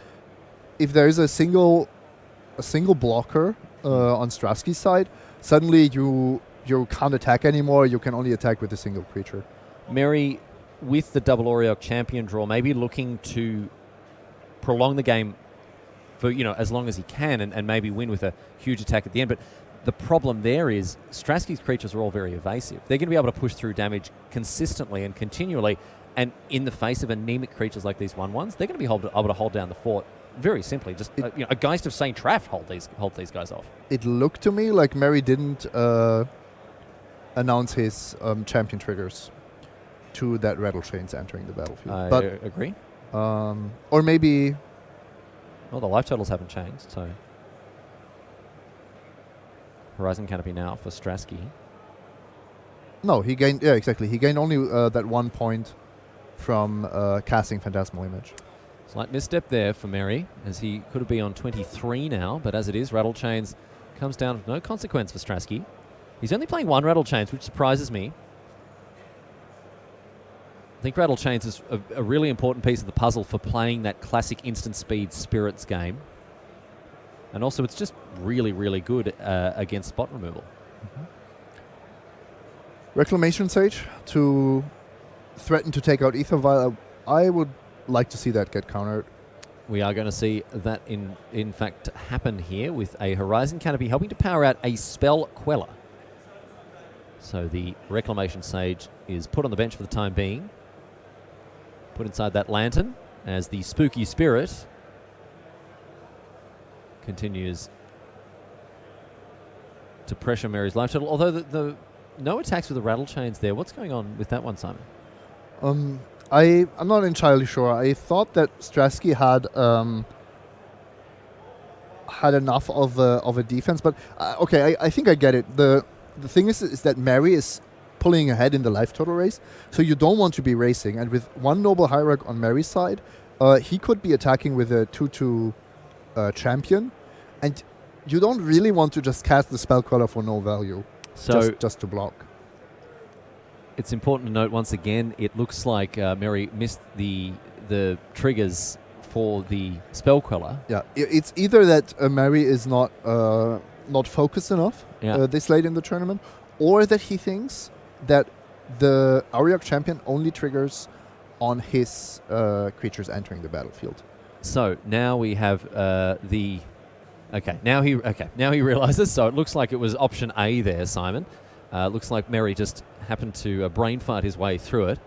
if there is a single blocker on Strasky's side, suddenly you can't attack anymore. You can only attack with a single creature. Mery, with the double Auriok Champion draw, maybe looking to prolong the game for as long as he can, and maybe win with a huge attack at the end. But the problem there is Strasky's creatures are all very evasive. They're going to be able to push through damage consistently and continually, and in the face of anemic creatures like these 1/1s, they're going to be able to hold down the fort very simply. Just a Geist of Saint Traff hold these guys off. It looked to me like Mery didn't announce his champion triggers to that Rattle Chains entering the battlefield. I agree. Or maybe... Well, the life totals haven't changed, so... Horizon Canopy now for Strasky. No, he gained. Yeah, exactly. He gained only that 1 point from casting Phantasmal Image. Slight misstep there for Mery, as he could be on 23 now, but as it is, Rattle Chains comes down with no consequence for Strasky. He's only playing 1 Rattle Chains, which surprises me. I think Rattle Chains is a really important piece of the puzzle for playing that classic instant speed Spirits game. And also, it's just really, really good against spot removal. Mm-hmm. Reclamation Sage to threaten to take out Ether Vial. I would like to see that get countered. We are going to see that in fact happen here with a Horizon Canopy helping to power out a Spell Queller. So the Reclamation Sage is put on the bench for the time being. Put inside that Lantern as the Spooky Spirit continues to pressure Mery's life total. Although the no attacks with the Rattle Chains there. What's going on with that one, Simon? I'm not entirely sure. I thought that Strasky had enough of a defense, but okay, I think I get it. The thing is that Mery is pulling ahead in the life total race, so you don't want to be racing. And with 1 Noble Hierarch on Mery's side, he could be attacking with a 2/2 champion, and you don't really want to just cast the Spell Queller for no value, so just to block. It's important to note once again, it looks like Mery missed the triggers for the Spell Queller. Yeah, it's either that Mery is not focused enough this late in the tournament, or that he thinks that the Auriok champion only triggers on his creatures entering the battlefield. So now we have now he realizes. So it looks like it was option A there, Simon. Looks like Mery just happened to brain fart his way through it,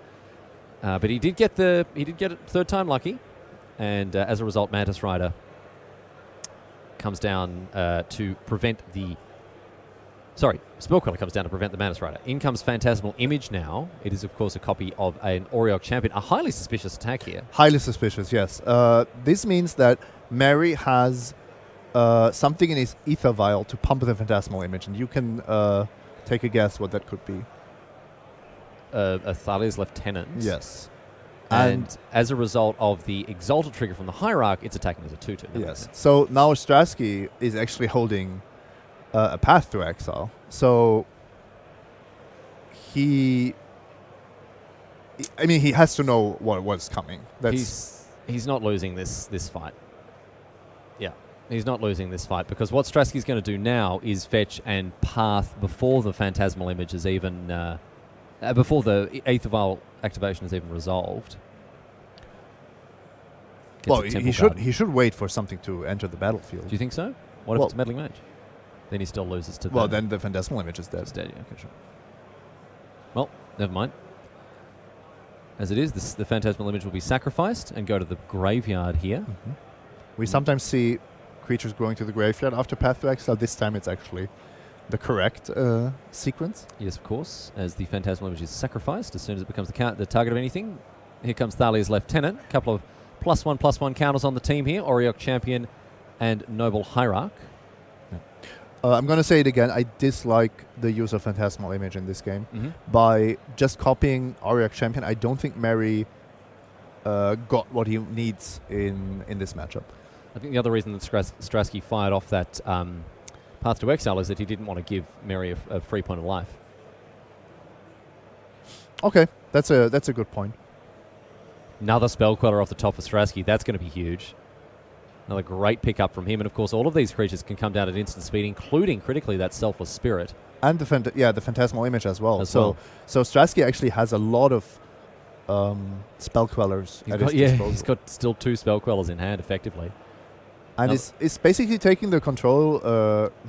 but he did get it third time lucky, and as a result, Mantis Rider comes down to prevent the. Sorry, Spell Queller comes down to prevent the Mantis Rider. In comes Phantasmal Image now. It is, of course, a copy of an Auriok champion. A highly suspicious attack here. Highly suspicious, yes. This means that Mery has something in his Ether Vial to pump the Phantasmal Image, and you can take a guess what that could be. A Thalia's Lieutenant. Yes. And as a result of the Exalted trigger from the Hierarch, it's attacking as a 2/2. Yes. So now Strasky is actually holding a Path to Exile. So he has to know what's coming. He's not losing this fight. Yeah, he's not losing this fight, because what Strasky's going to do now is fetch and Path before the Phantasmal Image is even before the Aether Vial activation is even resolved. Well, he should wait for something to enter the battlefield. Do you think so? What if it's Meddling Mage? Then he still loses to. Well, then the Phantasmal Image is dead. It's dead. Yeah, okay, sure. Well, never mind. As it is, the Phantasmal Image will be sacrificed and go to the graveyard here. Mm-hmm. We sometimes see creatures going to the graveyard after Path to Exile. This time it's actually the correct sequence. Yes, of course. As the Phantasmal Image is sacrificed, as soon as it becomes the target of anything. Here comes Thalia's Lieutenant. A couple of +1/+1 counters on the team here. Auriok Champion and Noble Hierarch. I'm going to say it again. I dislike the use of Phantasmal Image in this game. Mm-hmm. By just copying Auriok Champion, I don't think Mery got what he needs in this matchup. I think the other reason that Strasky fired off that Path to Exile is that he didn't want to give Mery a free point of life. Okay, that's a good point. Another Spell Queller off the top of Strasky. That's going to be huge. Another great pickup from him. And, of course, all of these creatures can come down at instant speed, including, critically, that Selfless Spirit. And the Phantasmal Image as well. So Strasky actually has a lot of Spell Quellers at his disposal. He's got still 2 Spell Quellers in hand, effectively. And it's basically taking the control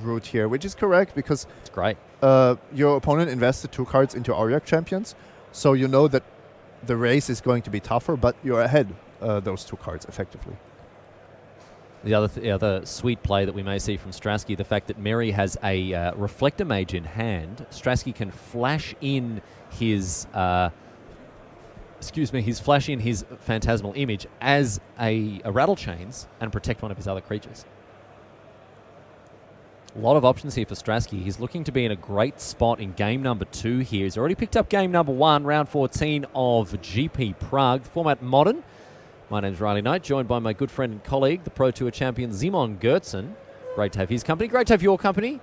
route here, which is correct because it's great. Your opponent invested 2 cards into Auriok Champions, so you know that the race is going to be tougher, but you're ahead those 2 cards effectively. The other sweet play that we may see from Strasky, the fact that Mery has a Reflector Mage in hand. Strasky can flash in his Phantasmal Image as a Rattle Chains and protect one of his other creatures. A lot of options here for Strasky. He's looking to be in a great spot in game number 2 here. He's already picked up game number 1, round 14 of GP Prague. The format modern. My name's Riley Knight, joined by my good friend and colleague, the Pro Tour champion Szymon Gershenson. Great to have his company. Great to have your company.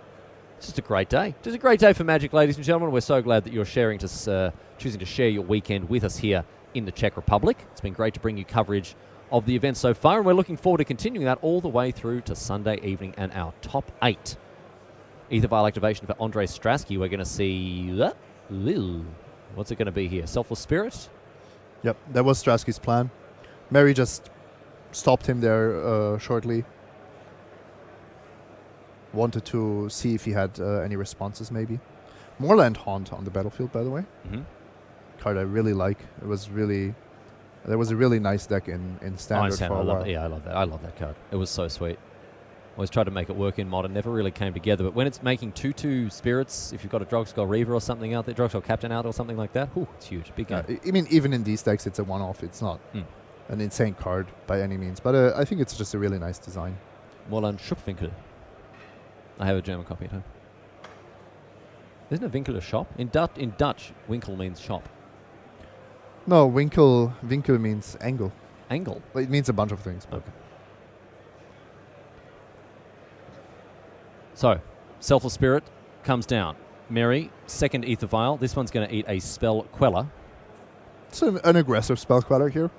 It's just a great day. Just a great day for Magic, ladies and gentlemen. We're so glad that you're choosing to share your weekend with us here in the Czech Republic. It's been great to bring you coverage of the event so far, and we're looking forward to continuing that all the way through to Sunday evening and our top 8. Ether vial activation for Andre Strasky. We're going to see... what's it going to be here? Selfless Spirit? Yep, that was Strasky's plan. Mery just stopped him there shortly. Wanted to see if he had any responses, maybe. Moorland Haunt on the battlefield, by the way. Mm-hmm. Card I really like. There was a really nice deck in standard for a while. Yeah, I love that. I love that card. It was so sweet. Always tried to make it work in modern. Never really came together. But when it's making 2/2 spirits, if you've got a Drogskull Reaver or something out there, Drogskull Captain out or something like that, it's huge. Big game. I mean, even in these decks, it's a one-off. It's not an insane card by any means. But I think it's just a really nice design. Moorland Schupfwinkel. I have a German copy at home. Isn't a Winkel a shop? In Dutch, Winkel means shop. No, Winkel means angle. Angle? Well, it means a bunch of things. But Okay. So, Selfless Spirit comes down. Mery, second Ether Vial. This one's going to eat a Spell Queller. it's an aggressive spell queller here.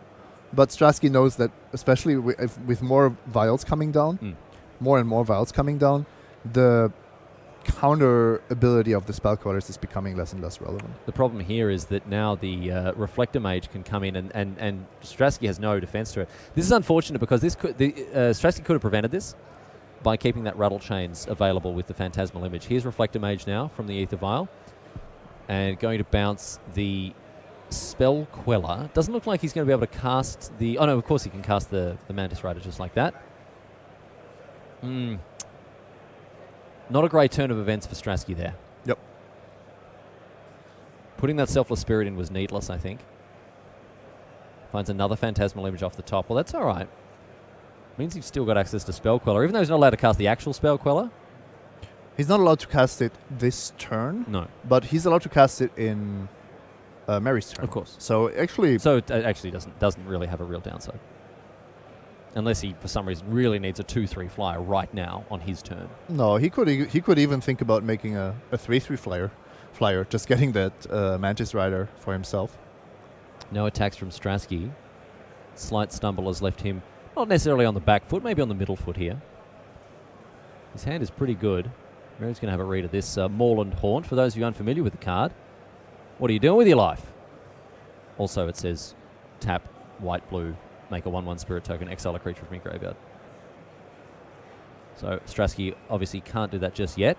But Strasky knows that, especially with more vials coming down, more and more vials coming down, the counter ability of the spell quellers is becoming less and less relevant. The problem here is that now the Reflector Mage can come in and Strasky has no defense to it. This is unfortunate because Strasky could have prevented this by keeping that Rattle Chains available with the Phantasmal Image. Here's Reflector Mage now from the Ether Vial and going to bounce the Spell Queller. Doesn't look like he's going to be able to cast the... Oh no, of course he can cast the Mantis Rider just like that. Not a great turn of events for Strasky there. Yep. Putting that Selfless Spirit in was needless, I think. Finds another Phantasmal Image off the top. Well, that's all right. Means he's still got access to Spell Queller, even though he's not allowed to cast the actual Spell Queller. He's not allowed to cast it this turn. No. But he's allowed to cast it in Mery's turn. Of course. So actually... So it actually doesn't really have a real downside. Unless he, for some reason, really needs a 2/3 flyer right now on his turn. No, he could even think about making a 3/3 flyer, just getting that Mantis Rider for himself. No attacks from Strasky. Slight stumble has left him not necessarily on the back foot, maybe on the middle foot here. His hand is pretty good. Mery's going to have a read of this Moorland Haunt. For those of you unfamiliar with the card, what are you doing with your life? Also, it says tap, white, blue, make a 1/1 spirit token, exile a creature from your graveyard. So Strasky obviously can't do that just yet.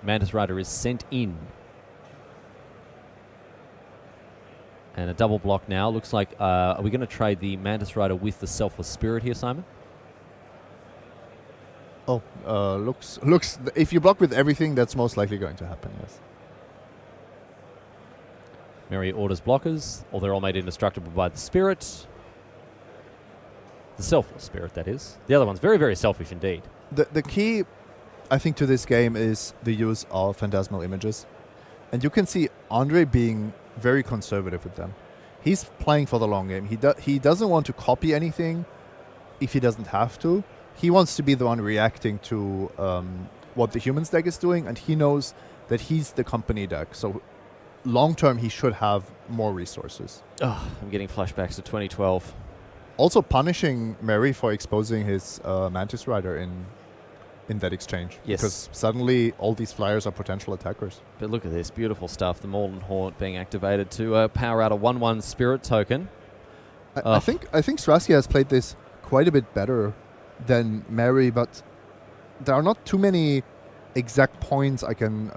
Mantis Rider is sent in. And a double block now. Looks like, are we going to trade the Mantis Rider with the Selfless Spirit here, Simon? Oh, looks. If you block with everything, that's most likely going to happen. Yes. Mery orders blockers, or they're all made indestructible by the Spirit. The Selfless Spirit, that is. The other one's very, very selfish indeed. The key, I think, to this game is the use of Phantasmal Images. And you can see Andre being very conservative with them. He's playing for the long game. He doesn't want to copy anything if he doesn't have to. He wants to be the one reacting to what the humans deck is doing, and he knows that he's the company deck. So long term, he should have more resources. Oh, I'm getting flashbacks to 2012. Also punishing Mery for exposing his Mantis Rider in that exchange. Yes. Because suddenly all these flyers are potential attackers. But look at this, beautiful stuff. The Moorland Haunt being activated to power out a 1/1 spirit token. I think Strasky has played this quite a bit better than Mery, but there are not too many exact points I can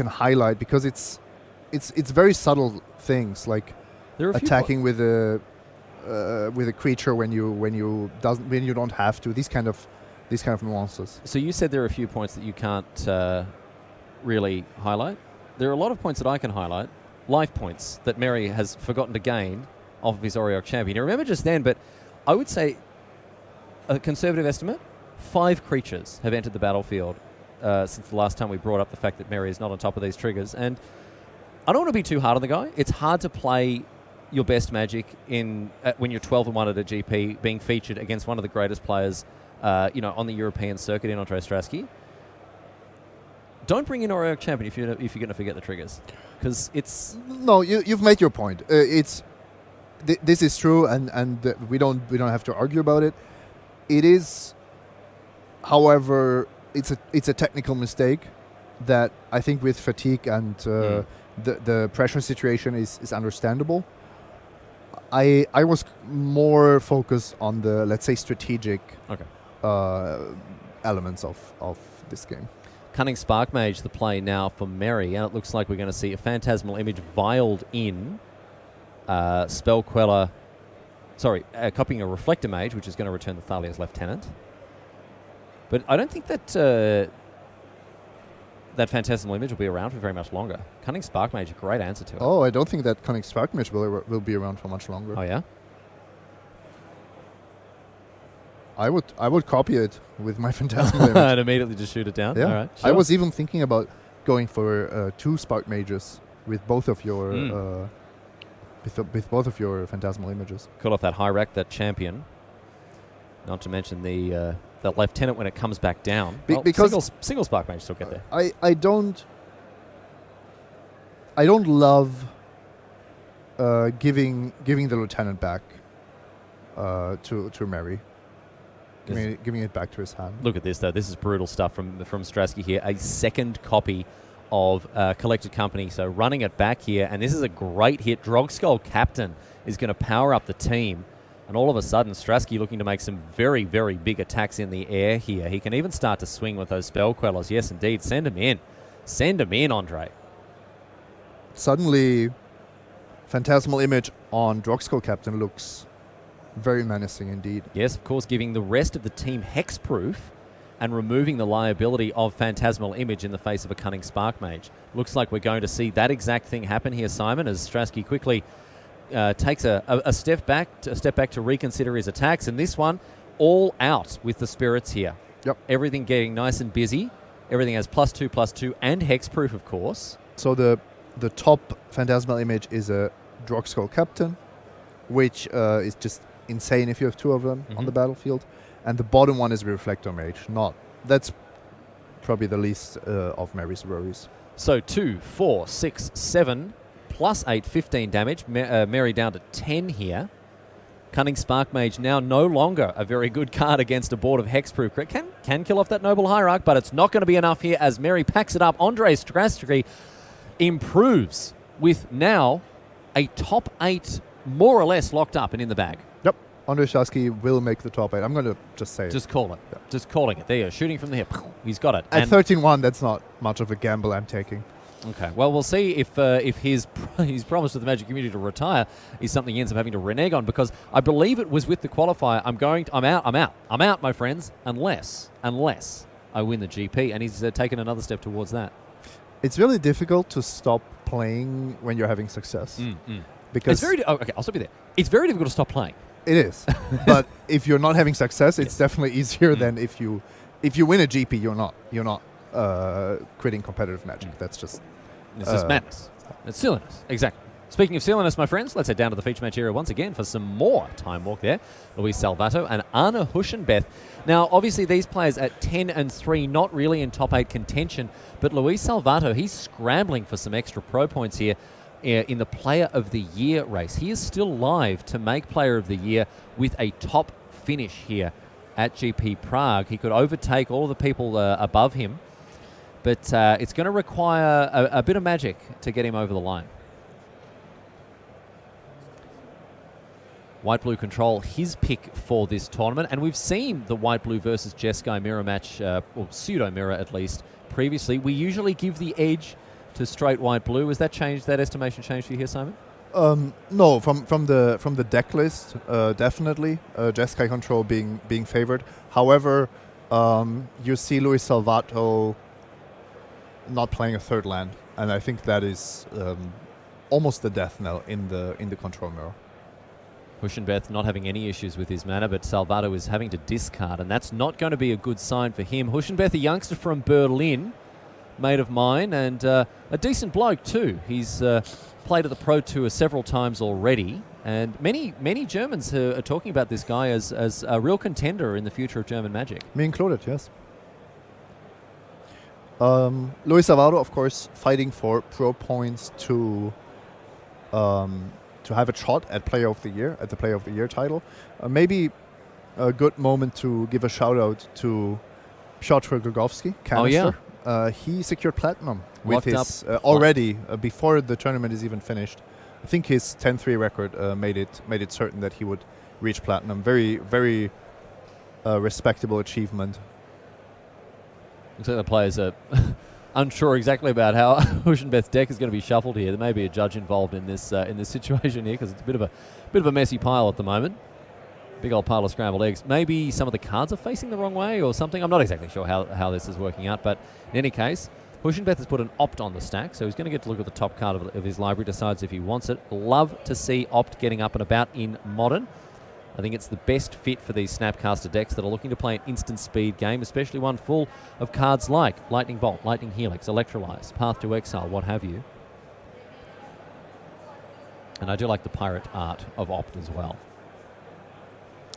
highlight because it's very subtle things like attacking with a creature when you don't have to. These kind of nuances. So you said there are a few points that you can't really highlight. There are a lot of points that I can highlight. Life points that Mery has forgotten to gain off of his Oriok champion. I remember just then, but I would say a conservative estimate, 5 creatures have entered the battlefield since the last time we brought up the fact that Mery is not on top of these triggers. And I don't want to be too hard on the guy. It's hard to play your best Magic when you're 12-1 at a GP, being featured against one of the greatest players, on the European circuit in Andre Strasky. Don't bring in Auric Champion if you're going to forget the triggers, because it's No, you've made your point. This is true, and we don't have to argue about it. It is, however, it's a technical mistake that I think with fatigue and the pressure situation is understandable. I was more focused on the, let's say, strategic elements of this game. Cunning Spark Mage, the play now for Mery, and it looks like we're going to see a Phantasmal Image vialed in. Spell Queller, copying a Reflector Mage, which is going to return the Thalia's Lieutenant. But I don't think that that Phantasmal Image will be around for very much longer. Cunning Spark Mage, a great answer to it. Oh, I don't think that Cunning Spark Mage will be around for much longer. Oh, yeah? I would copy it with my Phantasmal Image. And immediately just shoot it down? Yeah. All right, I sure. was even thinking about going for 2 Spark Mages with both of your with both of your Phantasmal Images. Call off that high rack, that champion. Not to mention the Lieutenant when it comes back down. Because single Spark Mage still get there. I don't love giving the Lieutenant back to Mery. Giving it back to his hand. Look at this, though. This is brutal stuff from Strasky here. A second copy of Collected Company. So running it back here, and this is a great hit. Drogskull Captain is going to power up the team. And all of a sudden, Strasky looking to make some very, very big attacks in the air here. He can even start to swing with those Spell Quellers. Yes, indeed. Send him in. Send him in, Andre. Suddenly, Phantasmal Image on Drogskull Captain looks very menacing indeed. Yes, of course, giving the rest of the team hexproof and removing the liability of Phantasmal Image in the face of a Cunning Spark Mage. Looks like we're going to see that exact thing happen here, Simon, as Strasky quickly takes a step back to reconsider his attacks. And this one, all out with the spirits here. Yep. Everything getting nice and busy. Everything has +2/+2 and hexproof, of course. So the top Phantasmal Image is a Drogskull Captain, which is just insane if you have 2 of them on the battlefield. And the bottom one is a Reflector Mage. That's probably the least of Mery's worries. So 2, 4, 6, 7, +8, 15 damage. Mery down to 10 here. Cunning Spark Mage now no longer a very good card against a board of hexproof. Can kill off that Noble Hierarch, but it's not going to be enough here as Mery packs it up. Andre Strasky improves with now a top 8 more or less locked up and in the bag. Yep. Andre Strasky will make the top 8. I'm going to just say Just call it. Yeah. Just calling it. There you go. Shooting from the hip. He's got it. At 13-1, that's not much of a gamble I'm taking. Okay. Well, we'll see if his promise to the Magic community to retire is something he ends up having to renege on, because I believe it was with the qualifier. I'm out, my friends, unless I win the GP, and he's taken another step towards that. It's really difficult to stop playing when you're having success. Because it's okay, I'll stop you there. It's very difficult to stop playing. It is. But if you're not having success, it's definitely easier than if you win a GP, you're not quitting competitive Magic. That's just It's just madness. It's silliness. Exactly. Speaking of silliness, my friends, let's head down to the feature match area once again for some more Time Walk there. Luis Salvato and Anna Huschenbeth. Now, obviously, these players at 10 and 3, not really in top 8 contention, but Luis Salvato, he's scrambling for some extra pro points here in the Player of the Year race. He is still live to make Player of the Year with a top finish here at GP Prague. He could overtake all of the people above him, but it's going to require a bit of magic to get him over the line. White-Blue Control, his pick for this tournament. And we've seen the White-Blue versus Jeskai mirror match, or pseudo-mirror at least, previously. We usually give the edge to straight White-Blue. Has that changed, that estimation changed for you here, Simon? No, from the deck list, definitely. Jeskai Control being favored. However, you see Luis Salvato not playing a third land. And I think that is almost the death knell in the control mirror. Huschenbeth not having any issues with his mana, but Salvato is having to discard, and that's not going to be a good sign for him. Huschenbeth, a youngster from Berlin, mate of mine, and a decent bloke too. He's played at the Pro Tour several times already, and many Germans are talking about this guy as a real contender in the future of German Magic. Me included, yes. Luis Salvato, of course, fighting for pro points to have a shot at Player of the Year, at the Player of the Year title. Maybe a good moment to give a shout out to Piotr Gogowski, Canister. Oh, yeah. He secured platinum Locked with his already before the tournament is even finished. I think his 10-3 record made it certain that he would reach platinum. Very, very respectable achievement. Looks like the players are unsure exactly about how Huschenbeth's deck is going to be shuffled here. There may be a judge involved in this situation here because it's a bit of a messy pile at the moment. Big old pile of scrambled eggs. Maybe some of the cards are facing the wrong way or something. I'm not exactly sure how this is working out, but in any case, Huschenbeth has put an Opt on the stack, so he's going to get to look at the top card of his library, decides if he wants it. Love to see Opt getting up and about in Modern. I think it's the best fit for these Snapcaster decks that are looking to play an instant speed game, especially one full of cards like Lightning Bolt, Lightning Helix, Electrolyze, Path to Exile, what have you. And I do like the pirate art of Opt as well.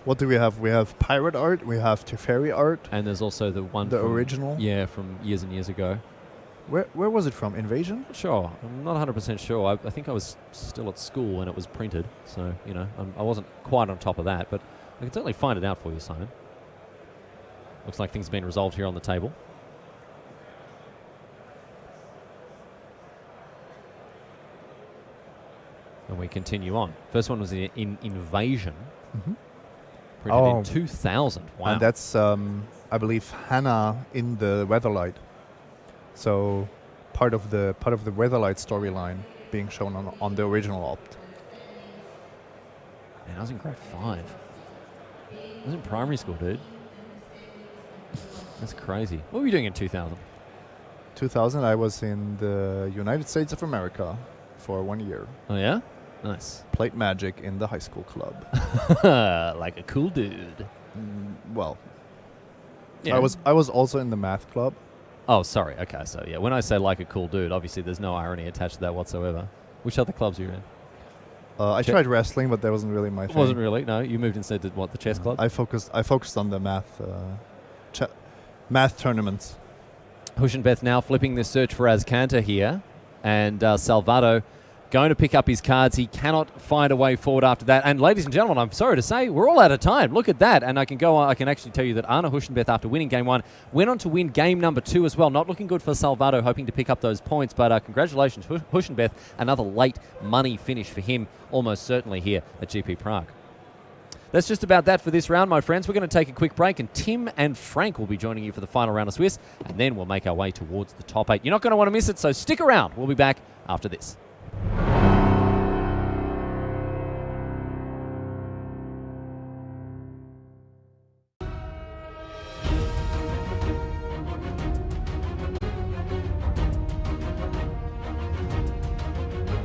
What do we have? We have pirate art, we have Teferi art. And there's also the one the from, original? Yeah, from years and years ago. Where was it from? Invasion? Sure. I'm not 100% sure. I think I was still at school when it was printed. So, you know, I wasn't quite on top of that. But I can certainly find it out for you, Simon. Looks like things have been resolved here on the table. And we continue on. First one was in Invasion. Mm-hmm. Printed in 2000. Wow. And that's, I believe, Hannah in the Weatherlight. So part of the Weatherlight storyline being shown on the original Opt. Man, I was in grade 5. I was in primary school, dude. That's crazy. What were you doing in 2000? 2000, I was in the United States of America for 1 year. Oh, yeah? Nice. Played Magic in the high school club. Like a cool dude. Well, Yeah. I was also in the math club. Oh, sorry. Okay, so yeah, when I say like a cool dude, obviously there's no irony attached to that whatsoever. Which other clubs are you in? I tried wrestling, but that wasn't really my thing. Wasn't really. No, you moved instead to what, the chess club? I focused on the math tournaments. Huschenbeth now flipping the search for Azcanta here, and Salvato going to pick up his cards. He cannot find a way forward after that. And ladies and gentlemen, I'm sorry to say, we're all out of time. Look at that. And I can actually tell you that Arne Huschenbeth, after winning game 1, went on to win game number 2 as well. Not looking good for Salvato, hoping to pick up those points. But congratulations, Huschenbeth. Another late money finish for him, almost certainly here at GP Prague. That's just about that for this round, my friends. We're going to take a quick break, and Tim and Frank will be joining you for the final round of Swiss, and then we'll make our way towards the top 8. You're not going to want to miss it, so stick around. We'll be back after this.